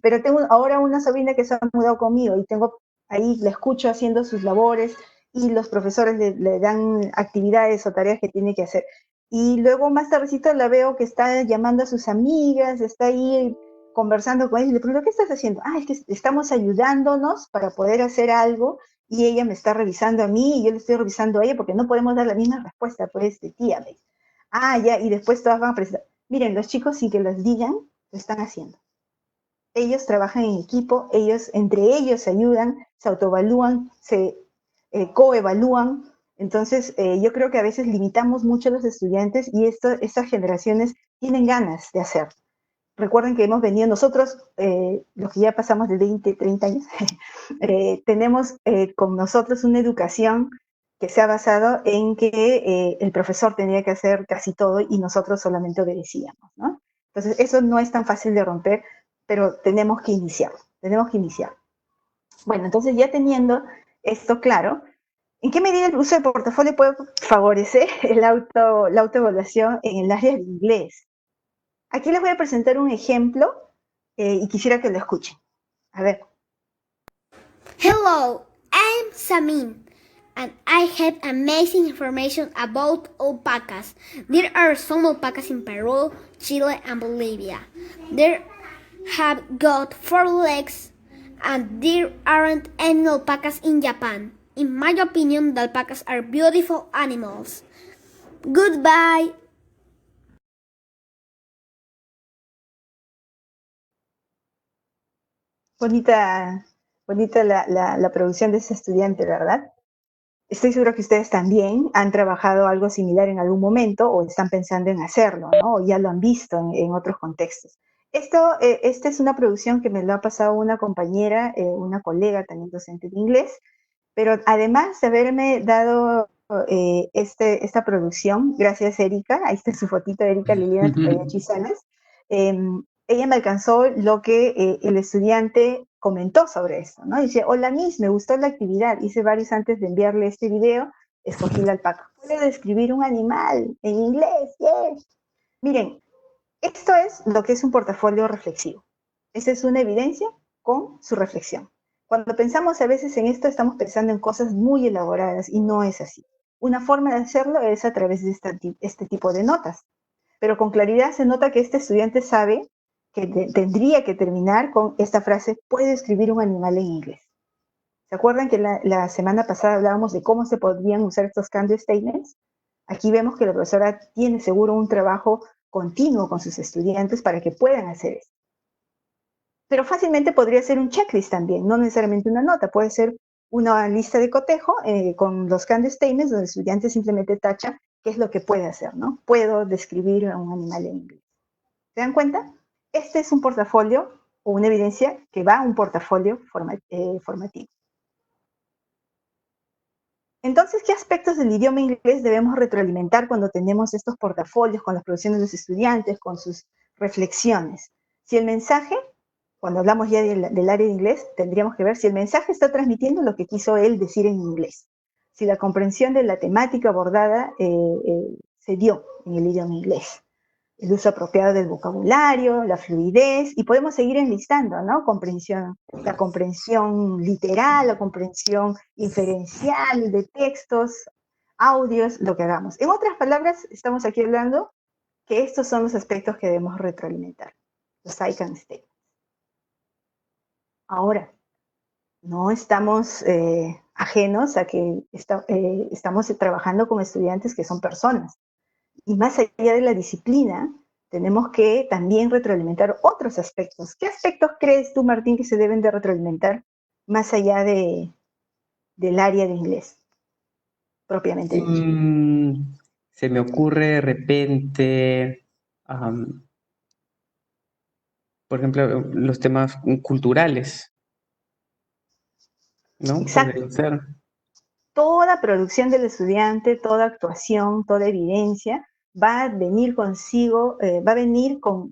Pero tengo ahora una sobrina que se ha mudado conmigo y tengo ahí, la escucho haciendo sus labores y los profesores le dan actividades o tareas que tiene que hacer. Y luego más tardecito la veo que está llamando a sus amigas, está ahí conversando con ellos y le pregunto, ¿qué estás haciendo? Ah, es que estamos ayudándonos para poder hacer algo y ella me está revisando a mí y yo le estoy revisando a ella porque no podemos dar la misma respuesta, pues, de tía. Me dice. Ah, ya, y después todas van a presentar. Miren, los chicos, sin que los digan, lo están haciendo. Ellos trabajan en equipo, entre ellos se ayudan, se autoevalúan, se coevalúan. Entonces, yo creo que a veces limitamos mucho a los estudiantes y estas generaciones tienen ganas de hacer. Recuerden que hemos venido nosotros, los que ya pasamos de 20, 30 años, tenemos con nosotros una educación que se ha basado en que el profesor tenía que hacer casi todo y nosotros solamente obedecíamos, ¿no? Entonces, eso no es tan fácil de romper, pero tenemos que iniciar. Bueno, entonces ya teniendo esto claro, ¿en qué medida el uso de portafolio puede favorecer la autoevaluación en el área de inglés? Aquí les voy a presentar un ejemplo y quisiera que lo escuchen. A ver. Hello, I'm Samin. and I have amazing information about alpacas. There are some alpacas in Peru, Chile, and Bolivia. They have got 4 legs, and there aren't any alpacas in Japan. In my opinion, the alpacas are beautiful animals. Goodbye. Bonita, bonita la producción de ese estudiante, ¿verdad? Estoy segura que ustedes también han trabajado algo similar en algún momento o están pensando en hacerlo, ¿no? O ya lo han visto en otros contextos. Esta es una producción que me lo ha pasado una compañera, una colega también docente de inglés, pero además de haberme dado esta producción, gracias Erika, ahí está su fotito, Erika Liliana Tupayachi Salas, ella me alcanzó lo que el estudiante comentó sobre esto, ¿no? Dice, hola Miss, me gustó la actividad, hice varios antes de enviarle este video, escogí la alpaca. ¿Puedo describir un animal en inglés? Yes. Miren, esto es lo que es un portafolio reflexivo. Esa es una evidencia con su reflexión. Cuando pensamos a veces en esto, estamos pensando en cosas muy elaboradas y no es así. Una forma de hacerlo es a través de este tipo de notas. Pero con claridad se nota que este estudiante sabe que tendría que terminar con esta frase, puede escribir un animal en inglés. ¿Se acuerdan que la semana pasada hablábamos de cómo se podrían usar estos can-do statements? Aquí vemos que la profesora tiene seguro un trabajo continuo con sus estudiantes para que puedan hacer esto. Pero fácilmente podría ser un checklist también, no necesariamente una nota, puede ser una lista de cotejo con los can-do statements donde el estudiante simplemente tacha qué es lo que puede hacer, ¿no? Puedo describir a un animal en inglés. ¿Se dan cuenta? Este es un portafolio o una evidencia que va a un portafolio formativo. Entonces, ¿qué aspectos del idioma inglés debemos retroalimentar cuando tenemos estos portafolios con las producciones de los estudiantes, con sus reflexiones? Si el mensaje, cuando hablamos ya del área de inglés, tendríamos que ver si el mensaje está transmitiendo lo que quiso él decir en inglés. Si la comprensión de la temática abordada se dio en el idioma inglés. El uso apropiado del vocabulario, la fluidez, y podemos seguir enlistando, ¿no? La comprensión literal, la comprensión inferencial de textos, audios, lo que hagamos. En otras palabras, estamos aquí hablando que estos son los aspectos que debemos retroalimentar, los I can statements. Ahora, no estamos ajenos a que estamos trabajando con estudiantes que son personas. Y más allá de la disciplina, tenemos que también retroalimentar otros aspectos. ¿Qué aspectos crees tú, Martín, que se deben de retroalimentar más allá del área de inglés, propiamente dicho? Se me ocurre de repente, por ejemplo, los temas culturales, ¿no? Exacto. Podría ser. Toda producción del estudiante, toda actuación, toda evidencia va a venir consigo, va a venir con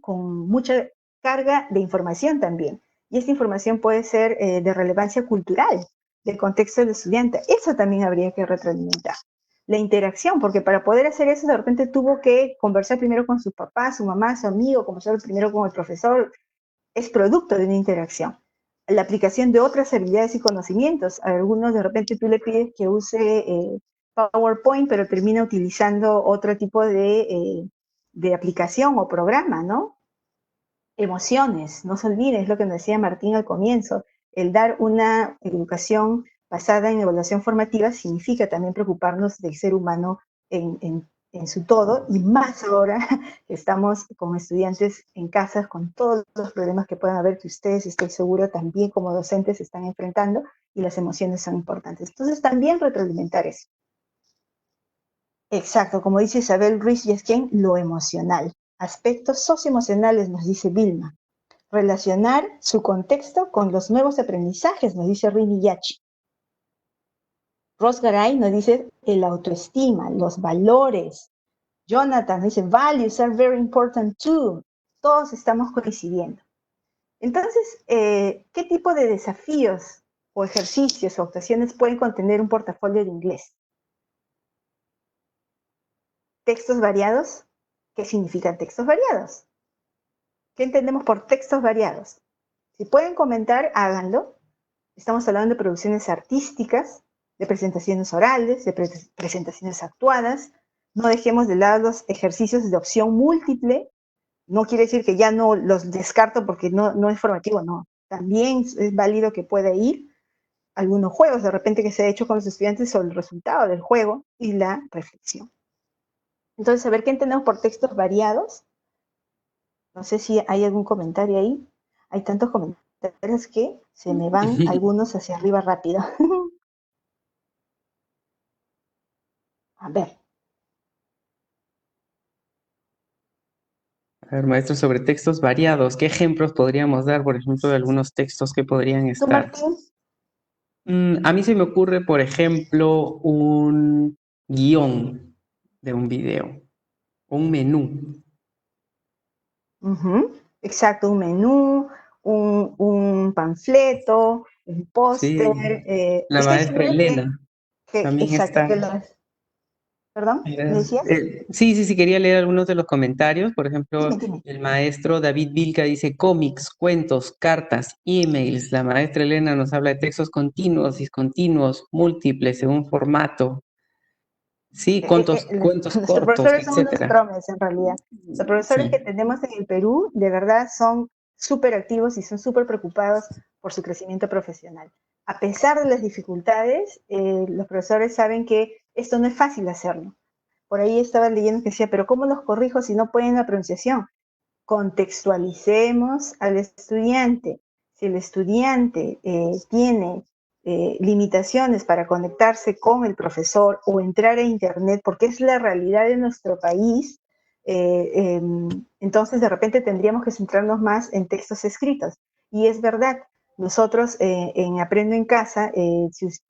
mucha carga de información también. Y esta información puede ser de relevancia cultural, del contexto del estudiante. Eso también habría que retroalimentar. La interacción, porque para poder hacer eso de repente tuvo que conversar primero con su papá, su mamá, su amigo, conversar primero con el profesor. Es producto de una interacción. La aplicación de otras habilidades y conocimientos. A algunos de repente tú le pides que use PowerPoint, pero termina utilizando otro tipo de aplicación o programa, ¿no? Emociones, no se olviden, es lo que nos decía Martín al comienzo. El dar una educación basada en evaluación formativa significa también preocuparnos del ser humano en su todo, y más ahora que estamos con estudiantes en casas con todos los problemas que puedan haber, que ustedes, estoy seguro, también como docentes se están enfrentando, y las emociones son importantes. Entonces también retroalimentar eso. Exacto, como dice Isabel Ruiz Yesquén, lo emocional. Aspectos socioemocionales, nos dice Vilma. Relacionar su contexto con los nuevos aprendizajes, nos dice Rini Yachi. Ross Garay nos dice el autoestima, los valores. Jonathan dice, values are very important too. Todos estamos coincidiendo. Entonces, ¿qué tipo de desafíos o ejercicios o actuaciones pueden contener un portafolio de inglés? ¿Textos variados? ¿Qué significan textos variados? ¿Qué entendemos por textos variados? Si pueden comentar, háganlo. Estamos hablando de producciones artísticas, de presentaciones orales, de presentaciones actuadas. No dejemos de lado los ejercicios de opción múltiple. No quiere decir que ya no los descarto porque no es formativo, no. También es válido que pueda ir algunos juegos de repente que se ha hecho con los estudiantes sobre el resultado del juego y la reflexión. Entonces, a ver qué entendemos por textos variados. No sé si hay algún comentario ahí. Hay tantos comentarios que se me van algunos hacia arriba rápido. A ver. A ver, maestro, sobre textos variados, ¿qué ejemplos podríamos dar, por ejemplo, de algunos textos que podrían ¿Tú, estar? Martín? A mí se me ocurre, por ejemplo, un guión de un video, un menú. Exacto, un menú, un panfleto, un póster. Sí, la Estoy maestra segura Elena también exacto, está. que ¿Perdón? ¿Me decías? Sí, quería leer algunos de los comentarios. Por ejemplo, Dime. el maestro David Vilca dice cómics, cuentos, cartas, emails. La maestra Elena nos habla de textos continuos, discontinuos, múltiples, según formato. Sí, cuentos Nuestros cortos, profesores son unos etcétera. promes, en realidad. Los profesores que Sí. tenemos en el Perú, de verdad, son súper activos y son súper preocupados por su crecimiento profesional. A pesar de las dificultades, los profesores saben que esto no es fácil hacerlo. Por ahí estaba leyendo que decía, pero ¿cómo los corrijo si no pueden la pronunciación? Contextualicemos al estudiante. Si el estudiante tiene limitaciones para conectarse con el profesor o entrar a internet, porque es la realidad de nuestro país, entonces de repente tendríamos que centrarnos más en textos escritos. Y es verdad, nosotros en Aprendo en Casa,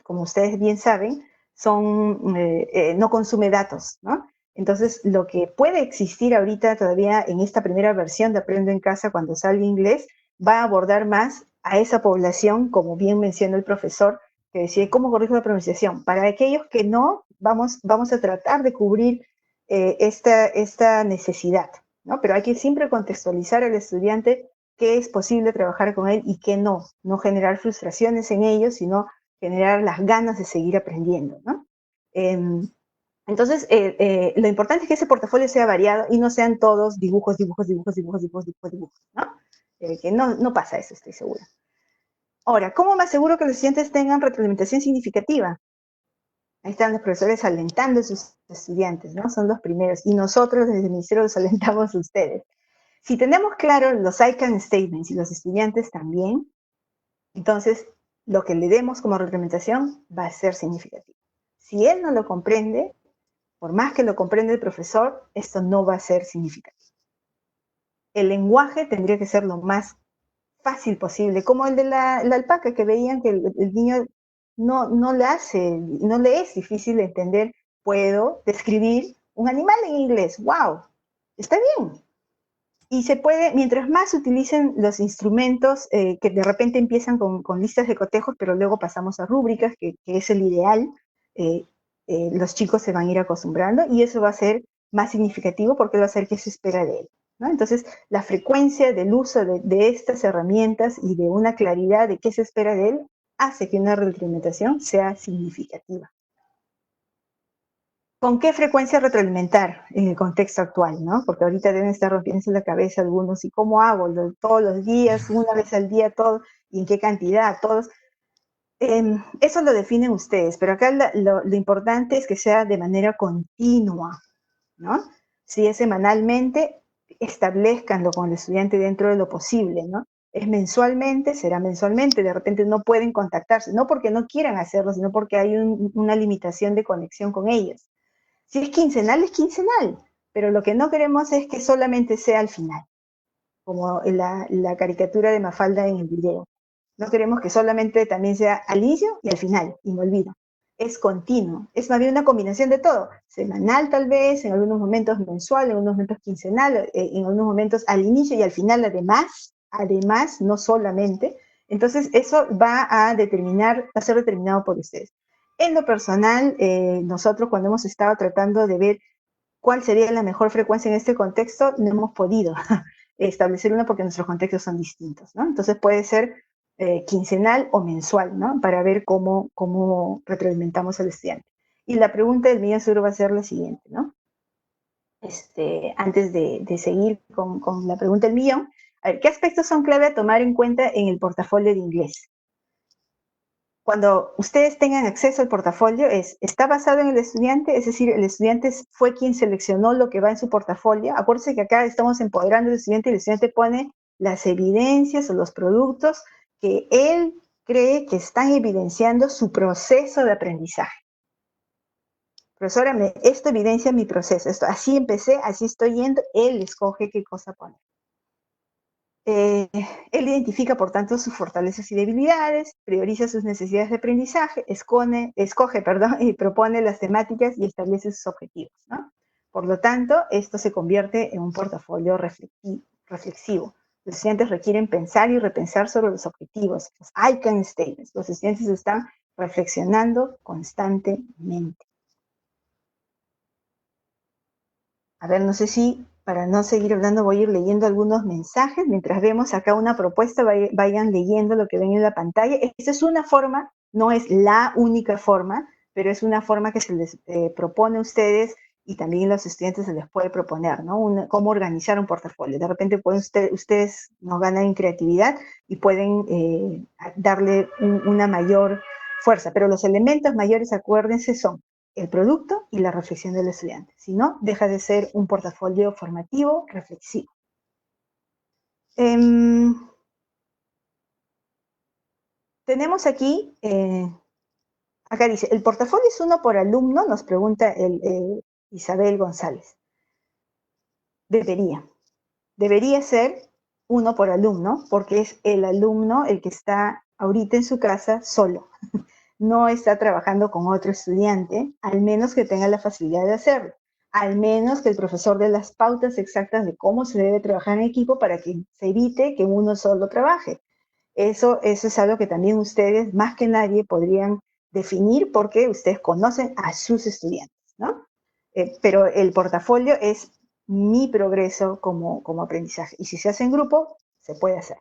como ustedes bien saben, no consume datos, ¿no? Entonces, lo que puede existir ahorita todavía en esta primera versión de Aprendo en Casa cuando salga inglés, va a abordar más a esa población, como bien mencionó el profesor, que decía, ¿cómo corrijo la pronunciación? Para aquellos que no, vamos a tratar de cubrir esta necesidad, ¿no? Pero hay que siempre contextualizar al estudiante qué es posible trabajar con él y qué no generar frustraciones en ellos, sino generar las ganas de seguir aprendiendo, ¿no? Entonces, lo importante es que ese portafolio sea variado y no sean todos dibujos, ¿no? Que no pasa eso, estoy segura. Ahora, ¿cómo me aseguro que los estudiantes tengan retroalimentación significativa? Ahí están los profesores alentando a sus estudiantes, ¿no? Son los primeros. Y nosotros desde el Ministerio los alentamos a ustedes. Si tenemos claro los I can statements y los estudiantes también, entonces lo que le demos como retroalimentación va a ser significativo. Si él no lo comprende, por más que lo comprenda el profesor, esto no va a ser significativo. El lenguaje tendría que ser lo más fácil posible, como el de la alpaca, que veían que el niño no le es difícil entender, puedo describir un animal en inglés, wow, está bien. Y se puede, mientras más utilicen los instrumentos que de repente empiezan con listas de cotejos, pero luego pasamos a rúbricas, que es el ideal, los chicos se van a ir acostumbrando y eso va a ser más significativo porque va a ser qué se espera de él, ¿no? Entonces, la frecuencia del uso de estas herramientas y de una claridad de qué se espera de él hace que una retroalimentación sea significativa. ¿Con qué frecuencia retroalimentar en el contexto actual, no? Porque ahorita deben estar rompiéndose la cabeza algunos, ¿y cómo hago? ¿Todos los días, una vez al día, todo? ¿Y en qué cantidad? Todos. Eso lo definen ustedes, pero acá lo importante es que sea de manera continua, ¿no? Si es semanalmente, establezcanlo con el estudiante dentro de lo posible, ¿no? Es mensualmente, será mensualmente, de repente no pueden contactarse, no porque no quieran hacerlo, sino porque hay una limitación de conexión con ellos. Si es quincenal, pero lo que no queremos es que solamente sea al final, como la caricatura de Mafalda en el video. No queremos que solamente también sea al inicio y al final, y me olvido. Es continuo, es más bien una combinación de todo. Semanal tal vez, en algunos momentos mensual, en algunos momentos quincenal, en algunos momentos al inicio y al final además, no solamente. Entonces eso va a ser determinado por ustedes. En lo personal, nosotros cuando hemos estado tratando de ver cuál sería la mejor frecuencia en este contexto, no hemos podido establecer una porque nuestros contextos son distintos, ¿no? Entonces puede ser quincenal o mensual, ¿no? Para ver cómo retroalimentamos al estudiante. Y la pregunta del millón seguro va a ser la siguiente, ¿no? Antes de seguir con la pregunta del millón, a ver, ¿qué aspectos son clave a tomar en cuenta en el portafolio de inglés? Cuando ustedes tengan acceso al portafolio, está basado en el estudiante, es decir, el estudiante fue quien seleccionó lo que va en su portafolio. Acuérdense que acá estamos empoderando al estudiante y el estudiante pone las evidencias o los productos que él cree que están evidenciando su proceso de aprendizaje. Profesora, esto evidencia mi proceso, así empecé, así estoy yendo, él escoge qué cosa poner. Él identifica, por tanto, sus fortalezas y debilidades, prioriza sus necesidades de aprendizaje, escoge, y propone las temáticas y establece sus objetivos, ¿no? Por lo tanto, esto se convierte en un portafolio reflexivo. Los estudiantes requieren pensar y repensar sobre los objetivos, los I can statements. Los estudiantes están reflexionando constantemente. A ver, no sé si, para no seguir hablando, voy a ir leyendo algunos mensajes. Mientras vemos acá una propuesta, vayan leyendo lo que ven en la pantalla. Esta es una forma, no es la única forma, pero es una forma que se les propone a ustedes y también a los estudiantes se les puede proponer, ¿no? Cómo organizar un portafolio. De repente pueden ustedes nos ganan en creatividad y pueden darle una mayor fuerza. Pero los elementos mayores, acuérdense, son el producto y la reflexión del estudiante. Si no, deja de ser un portafolio formativo reflexivo. Tenemos aquí, acá dice, ¿el portafolio es uno por alumno? Nos pregunta Isabel González. Debería ser uno por alumno, porque es el alumno el que está ahorita en su casa solo. No está trabajando con otro estudiante, al menos que tenga la facilidad de hacerlo, al menos que el profesor dé las pautas exactas de cómo se debe trabajar en equipo para que se evite que uno solo trabaje. Eso es algo que también ustedes, más que nadie, podrían definir porque ustedes conocen a sus estudiantes, ¿no? Pero el portafolio es mi progreso como aprendizaje. Y si se hace en grupo, se puede hacer.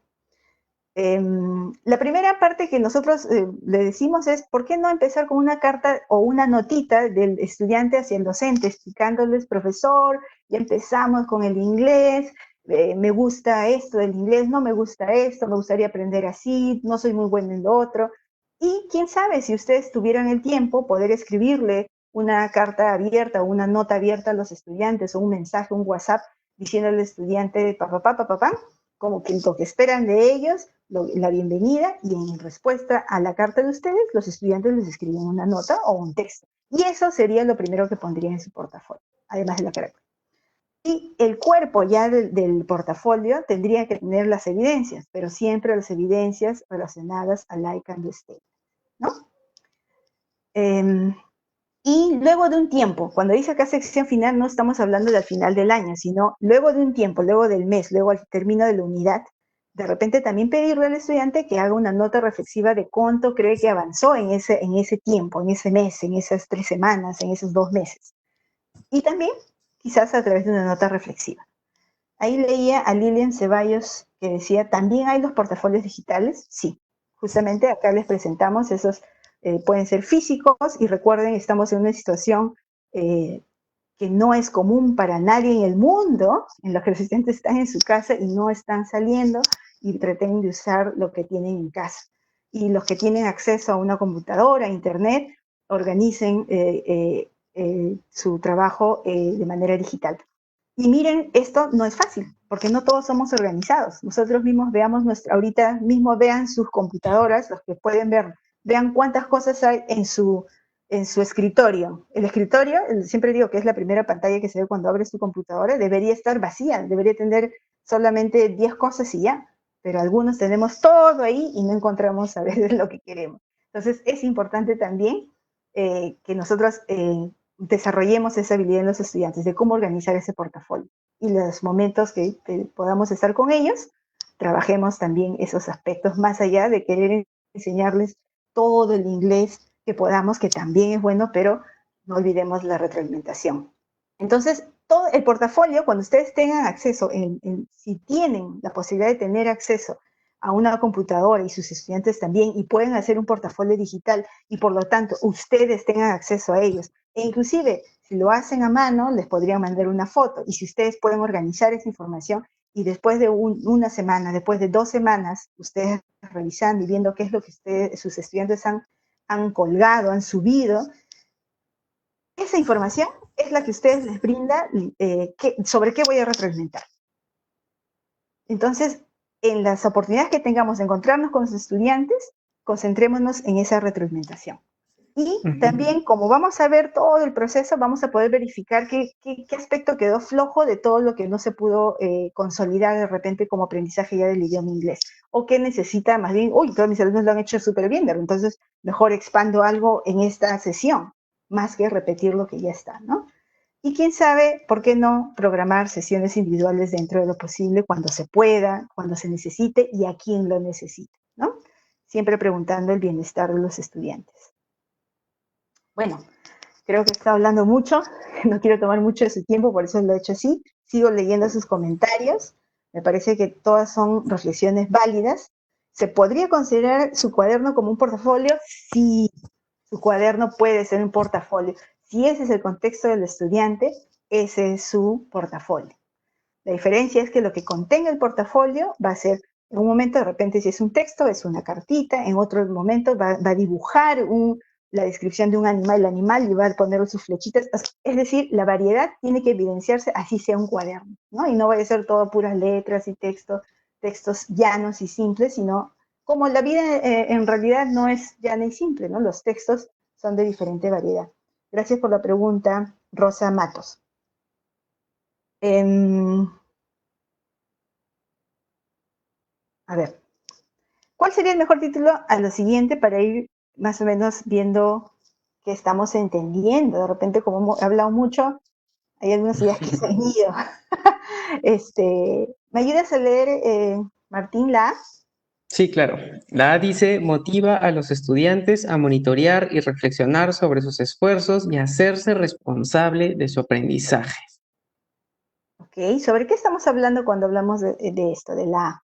La primera parte que nosotros le decimos es, ¿por qué no empezar con una carta o una notita del estudiante hacia el docente, explicándoles, profesor, ya empezamos con el inglés, me gusta esto del inglés, no me gusta esto, me gustaría aprender así, no soy muy bueno en lo otro. Y quién sabe, si ustedes tuvieran el tiempo, poder escribirle una carta abierta o una nota abierta a los estudiantes o un mensaje, un WhatsApp, diciendo al estudiante, papá, como que lo que esperan de ellos, la bienvenida, y en respuesta a la carta de ustedes, los estudiantes les escriben una nota o un texto. Y eso sería lo primero que pondrían en su portafolio, además de la carta. Y el cuerpo ya del portafolio tendría que tener las evidencias, pero siempre las evidencias relacionadas al I can do statement, ¿no? Y luego de un tiempo, cuando dice acá sección final, no estamos hablando del final del año, sino luego de un tiempo, luego del mes, luego al término de la unidad, de repente también pedirle al estudiante que haga una nota reflexiva de cuánto cree que avanzó en ese tiempo, en ese mes, en esas 3 semanas, en esos 2 meses. Y también quizás a través de una nota reflexiva. Ahí leía a Lilian Ceballos que decía, ¿también hay los portafolios digitales? Sí, justamente acá les presentamos esos. Pueden ser físicos y recuerden, estamos en una situación que no es común para nadie en el mundo, en los que los estudiantes están en su casa y no están saliendo y pretenden de usar lo que tienen en casa. Y los que tienen acceso a una computadora, a internet, organicen su trabajo de manera digital. Y miren, esto no es fácil, porque no todos somos organizados. Nosotros mismos ahorita mismo vean sus computadoras, los que pueden ver, vean cuántas cosas hay en su escritorio. El escritorio, siempre digo que es la primera pantalla que se ve cuando abres tu computadora, debería estar vacía, debería tener solamente 10 cosas y ya. Pero algunos tenemos todo ahí y no encontramos a veces lo que queremos. Entonces es importante también que nosotros desarrollemos esa habilidad en los estudiantes de cómo organizar ese portafolio. Y los momentos que podamos estar con ellos, trabajemos también esos aspectos más allá de querer enseñarles todo el inglés que podamos, que también es bueno, pero no olvidemos la retroalimentación. Entonces, todo el portafolio, cuando ustedes tengan acceso, si tienen la posibilidad de tener acceso a una computadora y sus estudiantes también, y pueden hacer un portafolio digital y por lo tanto ustedes tengan acceso a ellos. E inclusive, si lo hacen a mano, les podrían mandar una foto. Y si ustedes pueden organizar esa información y después de una semana, después de 2 semanas, ustedes revisando y viendo qué es lo que sus estudiantes han colgado, han subido, esa información es la que ustedes les brinda sobre qué voy a retroalimentar. Entonces, en las oportunidades que tengamos de encontrarnos con los estudiantes, concentrémonos en esa retroalimentación. Y también, como vamos a ver todo el proceso, vamos a poder verificar qué aspecto quedó flojo de todo lo que no se pudo consolidar de repente como aprendizaje ya del idioma inglés. O qué necesita más bien, uy, todos mis alumnos lo han hecho súper bien, pero entonces mejor expando algo en esta sesión, más que repetir lo que ya está, ¿no? Y quién sabe, ¿por qué no programar sesiones individuales dentro de lo posible cuando se pueda, cuando se necesite y a quién lo necesite, ¿no? Siempre preguntando el bienestar de los estudiantes. Bueno, creo que está hablando mucho, no quiero tomar mucho de su tiempo, por eso lo he hecho así. Sigo leyendo sus comentarios, me parece que todas son reflexiones válidas. ¿Se podría considerar su cuaderno como un portafolio? Sí, su cuaderno puede ser un portafolio. Si ese es el contexto del estudiante, ese es su portafolio. La diferencia es que lo que contenga el portafolio va a ser, en un momento de repente si es un texto, es una cartita, en otro momento va a dibujar la descripción de un animal, el animal, y va a poner sus flechitas. Es decir, la variedad tiene que evidenciarse así sea un cuaderno, ¿no? Y no vaya a ser todo puras letras y textos llanos y simples, sino como la vida en realidad no es llana y simple, ¿no? Los textos son de diferente variedad. Gracias por la pregunta, Rosa Matos. A ver, ¿cuál sería el mejor título a lo siguiente para ir más o menos viendo que estamos entendiendo? De repente, como hemos hablado mucho, hay algunas ideas que se han ido. ¿Me ayudas a leer, Martín, la A? Sí, claro. La A dice, motiva a los estudiantes a monitorear y reflexionar sobre sus esfuerzos y hacerse responsable de su aprendizaje. Ok, ¿sobre qué estamos hablando cuando hablamos de esto, de la A?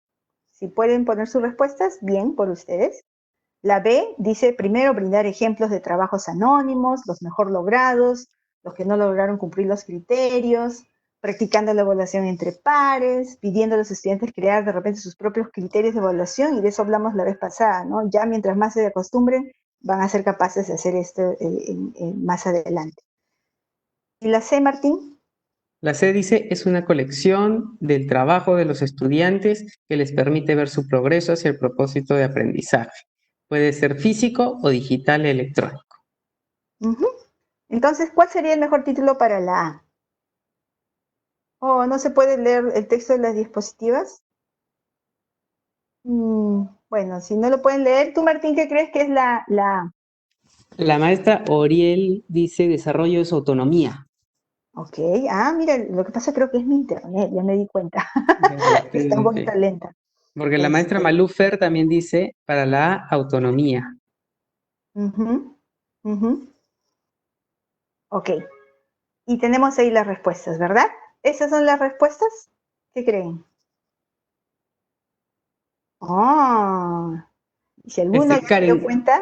Si pueden poner sus respuestas, bien, por ustedes. La B dice, primero, brindar ejemplos de trabajos anónimos, los mejor logrados, los que no lograron cumplir los criterios, practicando la evaluación entre pares, pidiendo a los estudiantes crear de repente sus propios criterios de evaluación, y de eso hablamos la vez pasada, ¿no? Ya mientras más se acostumbren, van a ser capaces de hacer esto más adelante. ¿Y la C, Martín? La C dice, es una colección del trabajo de los estudiantes que les permite ver su progreso hacia el propósito de aprendizaje. Puede ser físico o digital electrónico. Entonces, ¿cuál sería el mejor título para la A? ¿No se puede leer el texto de las diapositivas? Bueno, si no lo pueden leer, tú, Martín, ¿qué crees que es la A? La maestra Oriel dice, desarrollo de su autonomía. Ok, mira, lo que pasa creo que es mi internet, ya me di cuenta. Está un poquito lenta. Porque la maestra Malufer también dice, para la A, autonomía. Ok, y tenemos ahí las respuestas, ¿verdad? ¿Esas son las respuestas? ¿Qué creen? Si alguno ya se dio cuenta.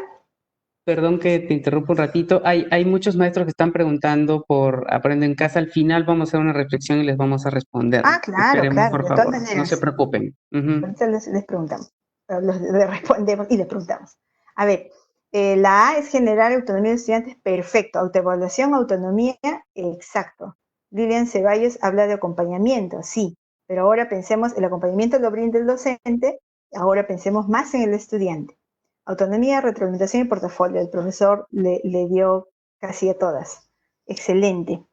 Perdón que te interrumpa un ratito. Hay muchos maestros que están preguntando por Aprendo en Casa. Al final vamos a hacer una reflexión y les vamos a responder. Claro, Esperemos, por de favor. todas maneras. No se preocupen. Ahorita les preguntamos, les respondemos y les preguntamos. A ver, la A es generar autonomía de estudiantes, perfecto. Autoevaluación, autonomía, exacto. Lilian Ceballos habla de acompañamiento, sí, pero ahora pensemos, el acompañamiento lo brinda el docente, ahora pensemos más en el estudiante. Autonomía, retroalimentación y portafolio. El profesor le dio casi a todas. Excelente.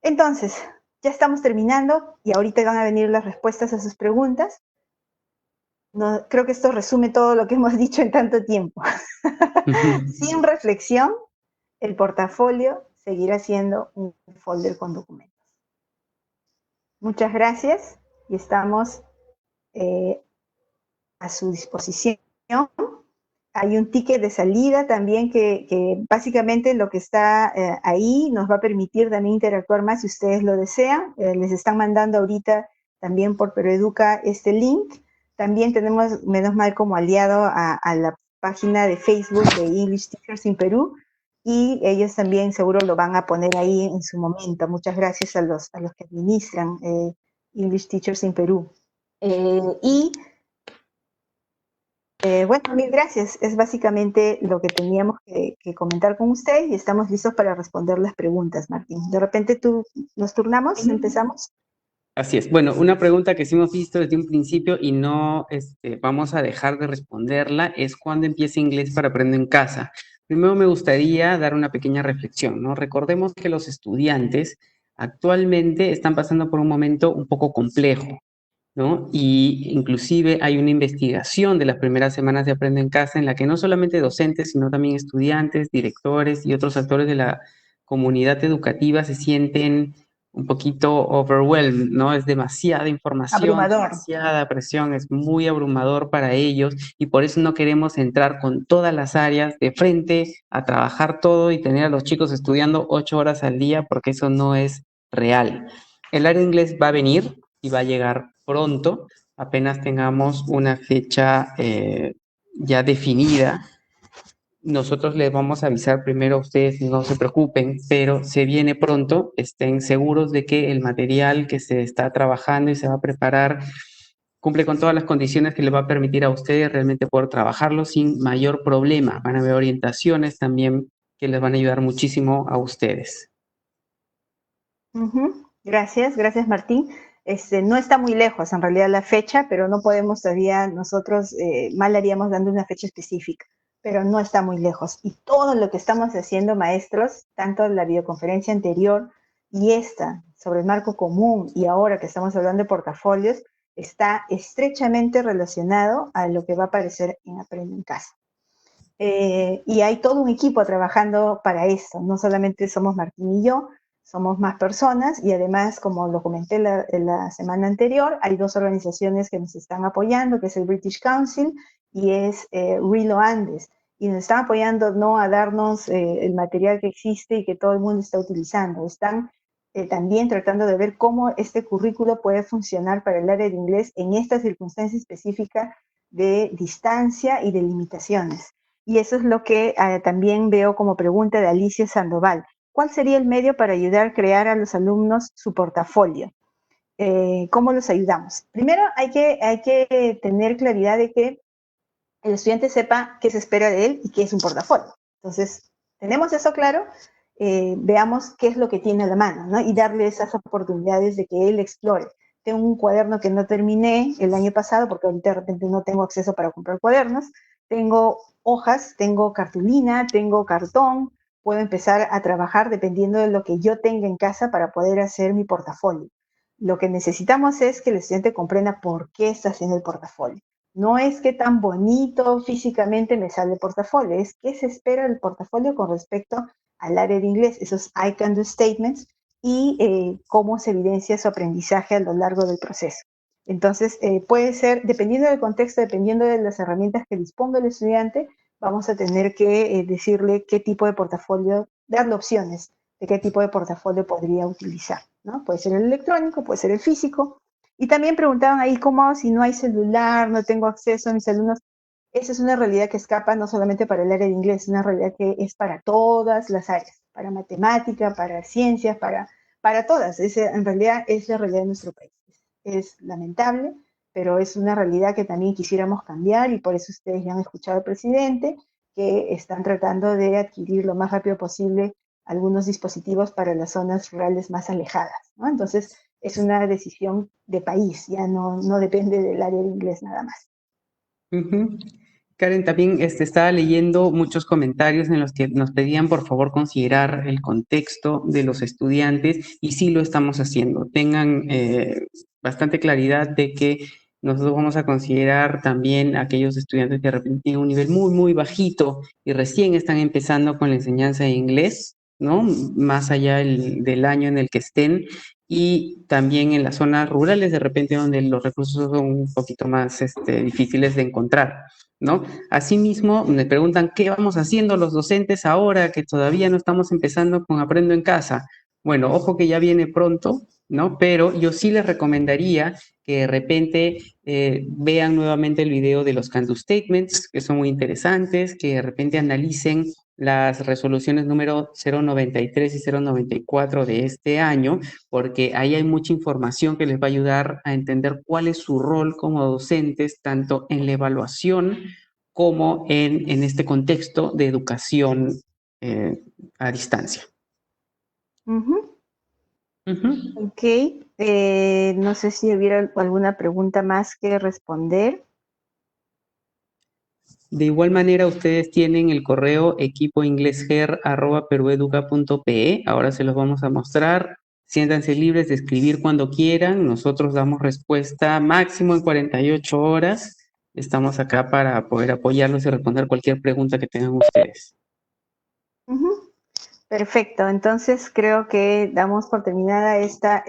Entonces, ya estamos terminando y ahorita van a venir las respuestas a sus preguntas. No, creo que esto resume todo lo que hemos dicho en tanto tiempo. Sin reflexión, el portafolio seguirá siendo un folder con documentos. Muchas gracias y estamos a su disposición. Hay un ticket de salida también que básicamente lo que está ahí nos va a permitir también interactuar más si ustedes lo desean. Les están mandando ahorita también por Proeduca este link También tenemos, menos mal, como aliado a la página de Facebook de English Teachers in Perú, y ellos también seguro lo van a poner ahí en su momento. Muchas gracias a los que administran English Teachers in Perú. Bueno, mil gracias. Es básicamente lo que teníamos que comentar con usted y estamos listos para responder las preguntas, Martín. De repente tú nos turnamos, empezamos. Así es. Bueno, una pregunta que sí hemos visto desde un principio y no vamos a dejar de responderla es ¿cuándo empieza inglés para aprender en casa? Primero me gustaría dar una pequeña reflexión, ¿no? Recordemos que los estudiantes actualmente están pasando por un momento un poco complejo, ¿no? Y inclusive hay una investigación de las primeras semanas de Aprende en Casa en la que no solamente docentes, sino también estudiantes, directores y otros actores de la comunidad educativa se sienten un poquito overwhelmed, ¿no? Es demasiada información, Abrumador. demasiada presión, es muy abrumador para ellos y por eso no queremos entrar con todas las áreas de frente a trabajar todo y tener a los chicos estudiando 8 horas al día porque eso no es real. El área de inglés va a venir y va a llegar pronto, apenas tengamos una fecha ya definida. Nosotros les vamos a avisar primero a ustedes, no se preocupen, pero se viene pronto, estén seguros de que el material que se está trabajando y se va a preparar cumple con todas las condiciones que les va a permitir a ustedes realmente poder trabajarlo sin mayor problema. Van a haber orientaciones también que les van a ayudar muchísimo a ustedes. Gracias, gracias Martín. No está muy lejos en realidad la fecha, pero no podemos todavía nosotros, mal haríamos dando una fecha específica, pero no está muy lejos. Y todo lo que estamos haciendo, maestros, tanto la videoconferencia anterior y esta sobre el marco común y ahora que estamos hablando de portafolios, está estrechamente relacionado a lo que va a aparecer en Aprende en Casa. Y hay todo un equipo trabajando para esto, no solamente somos Martín y yo, somos más personas y además, como lo comenté la semana anterior, hay 2 organizaciones que nos están apoyando, que es el British Council y es Rilo Andes, y nos están apoyando no a darnos el material que existe y que todo el mundo está utilizando, están también tratando de ver cómo este currículo puede funcionar para el área de inglés en esta circunstancia específica de distancia y de limitaciones. Y eso es lo que también veo como pregunta de Alicia Sandoval. ¿Cuál sería el medio para ayudar a crear a los alumnos su portafolio? ¿Cómo los ayudamos? Primero hay que tener claridad de que el estudiante sepa qué se espera de él y qué es un portafolio. Entonces, tenemos eso claro, veamos qué es lo que tiene a la mano, ¿no? Y darle esas oportunidades de que él explore. Tengo un cuaderno que no terminé el año pasado porque ahorita de repente no tengo acceso para comprar cuadernos. Tengo hojas, tengo cartulina, tengo cartón, puedo empezar a trabajar dependiendo de lo que yo tenga en casa para poder hacer mi portafolio. Lo que necesitamos es que el estudiante comprenda por qué está haciendo el portafolio. No es qué tan bonito físicamente me sale el portafolio, es qué se espera del portafolio con respecto al área de inglés, esos I can do statements y cómo se evidencia su aprendizaje a lo largo del proceso. Entonces, puede ser, dependiendo del contexto, dependiendo de las herramientas que disponga el estudiante, vamos a tener que decirle qué tipo de portafolio, darle opciones de qué tipo de portafolio podría utilizar, ¿no? Puede ser el electrónico, puede ser el físico. Y también preguntaban ahí cómo si no hay celular, no tengo acceso a mis alumnos. Esa es una realidad que escapa no solamente para el área de inglés, es una realidad que es para todas las áreas, para matemática, para ciencias, para todas. En realidad es la realidad de nuestro país. Es lamentable, pero es una realidad que también quisiéramos cambiar y por eso ustedes ya han escuchado al presidente que están tratando de adquirir lo más rápido posible algunos dispositivos para las zonas rurales más alejadas, ¿no? Entonces, es una decisión de país, ya no depende del área de inglés nada más. Karen, también estaba leyendo muchos comentarios en los que nos pedían por favor considerar el contexto de los estudiantes y sí lo estamos haciendo. Tengan bastante claridad de que nosotros vamos a considerar también a aquellos estudiantes que de repente tienen un nivel muy, muy bajito y recién están empezando con la enseñanza de inglés, ¿no? Más allá del año en el que estén. Y también en las zonas rurales, de repente donde los recursos son un poquito más difíciles de encontrar, ¿no? Asimismo, me preguntan, ¿qué vamos haciendo los docentes ahora que todavía no estamos empezando con Aprendo en Casa? Bueno, ojo que ya viene pronto ¿no? Pero yo sí les recomendaría que de repente vean nuevamente el video de los Can-Do Statements, que son muy interesantes, que de repente analicen las resoluciones número 093 y 094 de este año, porque ahí hay mucha información que les va a ayudar a entender cuál es su rol como docentes, tanto en la evaluación como en este contexto de educación a distancia. Ujú. Ujú. Ok, no sé si hubiera alguna pregunta más que responder. De igual manera, ustedes tienen el correo equipoinglesger@perueduca.pe. Ahora se los vamos a mostrar. Siéntanse libres de escribir cuando quieran. Nosotros damos respuesta máximo en 48 horas. Estamos acá para poder apoyarlos y responder cualquier pregunta que tengan ustedes. Ujú. Perfecto, entonces creo que damos por terminada este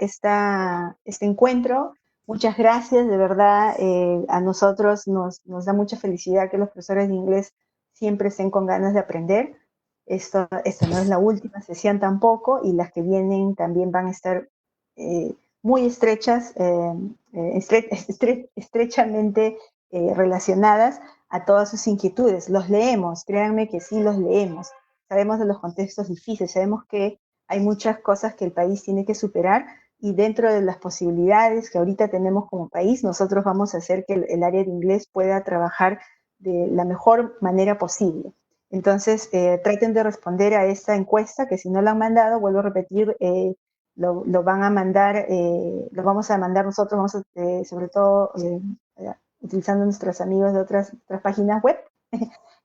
encuentro. Muchas gracias, de verdad, a nosotros nos da mucha felicidad que los profesores de inglés siempre estén con ganas de aprender. Esta no es la última sesión tampoco, y las que vienen también van a estar muy estrechas, estrechamente relacionadas a todas sus inquietudes. Los leemos, créanme que sí los leemos. Sabemos de los contextos difíciles, sabemos que hay muchas cosas que el país tiene que superar, y dentro de las posibilidades que ahorita tenemos como país, nosotros vamos a hacer que el área de inglés pueda trabajar de la mejor manera posible. Entonces, traten de responder a esta encuesta, que si no la han mandado, vuelvo a repetir, lo van a mandar, lo vamos a mandar nosotros, sobre todo utilizando nuestros amigos de otras páginas web,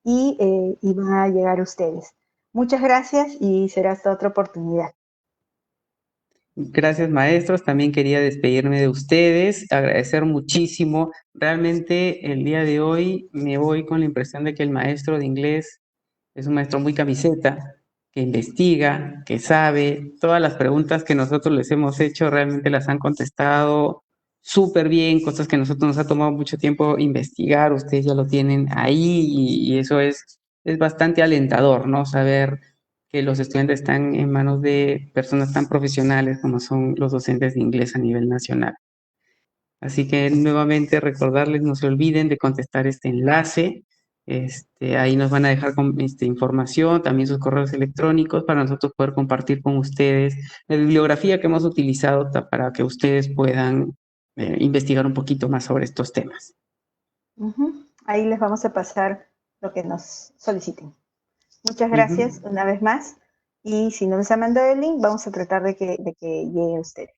y van a llegar a ustedes. Muchas gracias y será hasta otra oportunidad. Gracias, maestros. También quería despedirme de ustedes, agradecer muchísimo. Realmente el día de hoy me voy con la impresión de que el maestro de inglés es un maestro muy camiseta, que investiga, que sabe. Todas las preguntas que nosotros les hemos hecho realmente las han contestado súper bien, cosas que a nosotros nos ha tomado mucho tiempo investigar. Ustedes ya lo tienen ahí y eso es bastante alentador, ¿no? Saber que los estudiantes están en manos de personas tan profesionales como son los docentes de inglés a nivel nacional. Así que nuevamente recordarles, no se olviden de contestar este enlace. Ahí nos van a dejar con información, también sus correos electrónicos para nosotros poder compartir con ustedes la bibliografía que hemos utilizado para que ustedes puedan investigar un poquito más sobre estos temas. Ahí les vamos a pasar lo que nos soliciten. Muchas gracias una vez más, y si no les han mandado el link, vamos a tratar de que llegue a ustedes.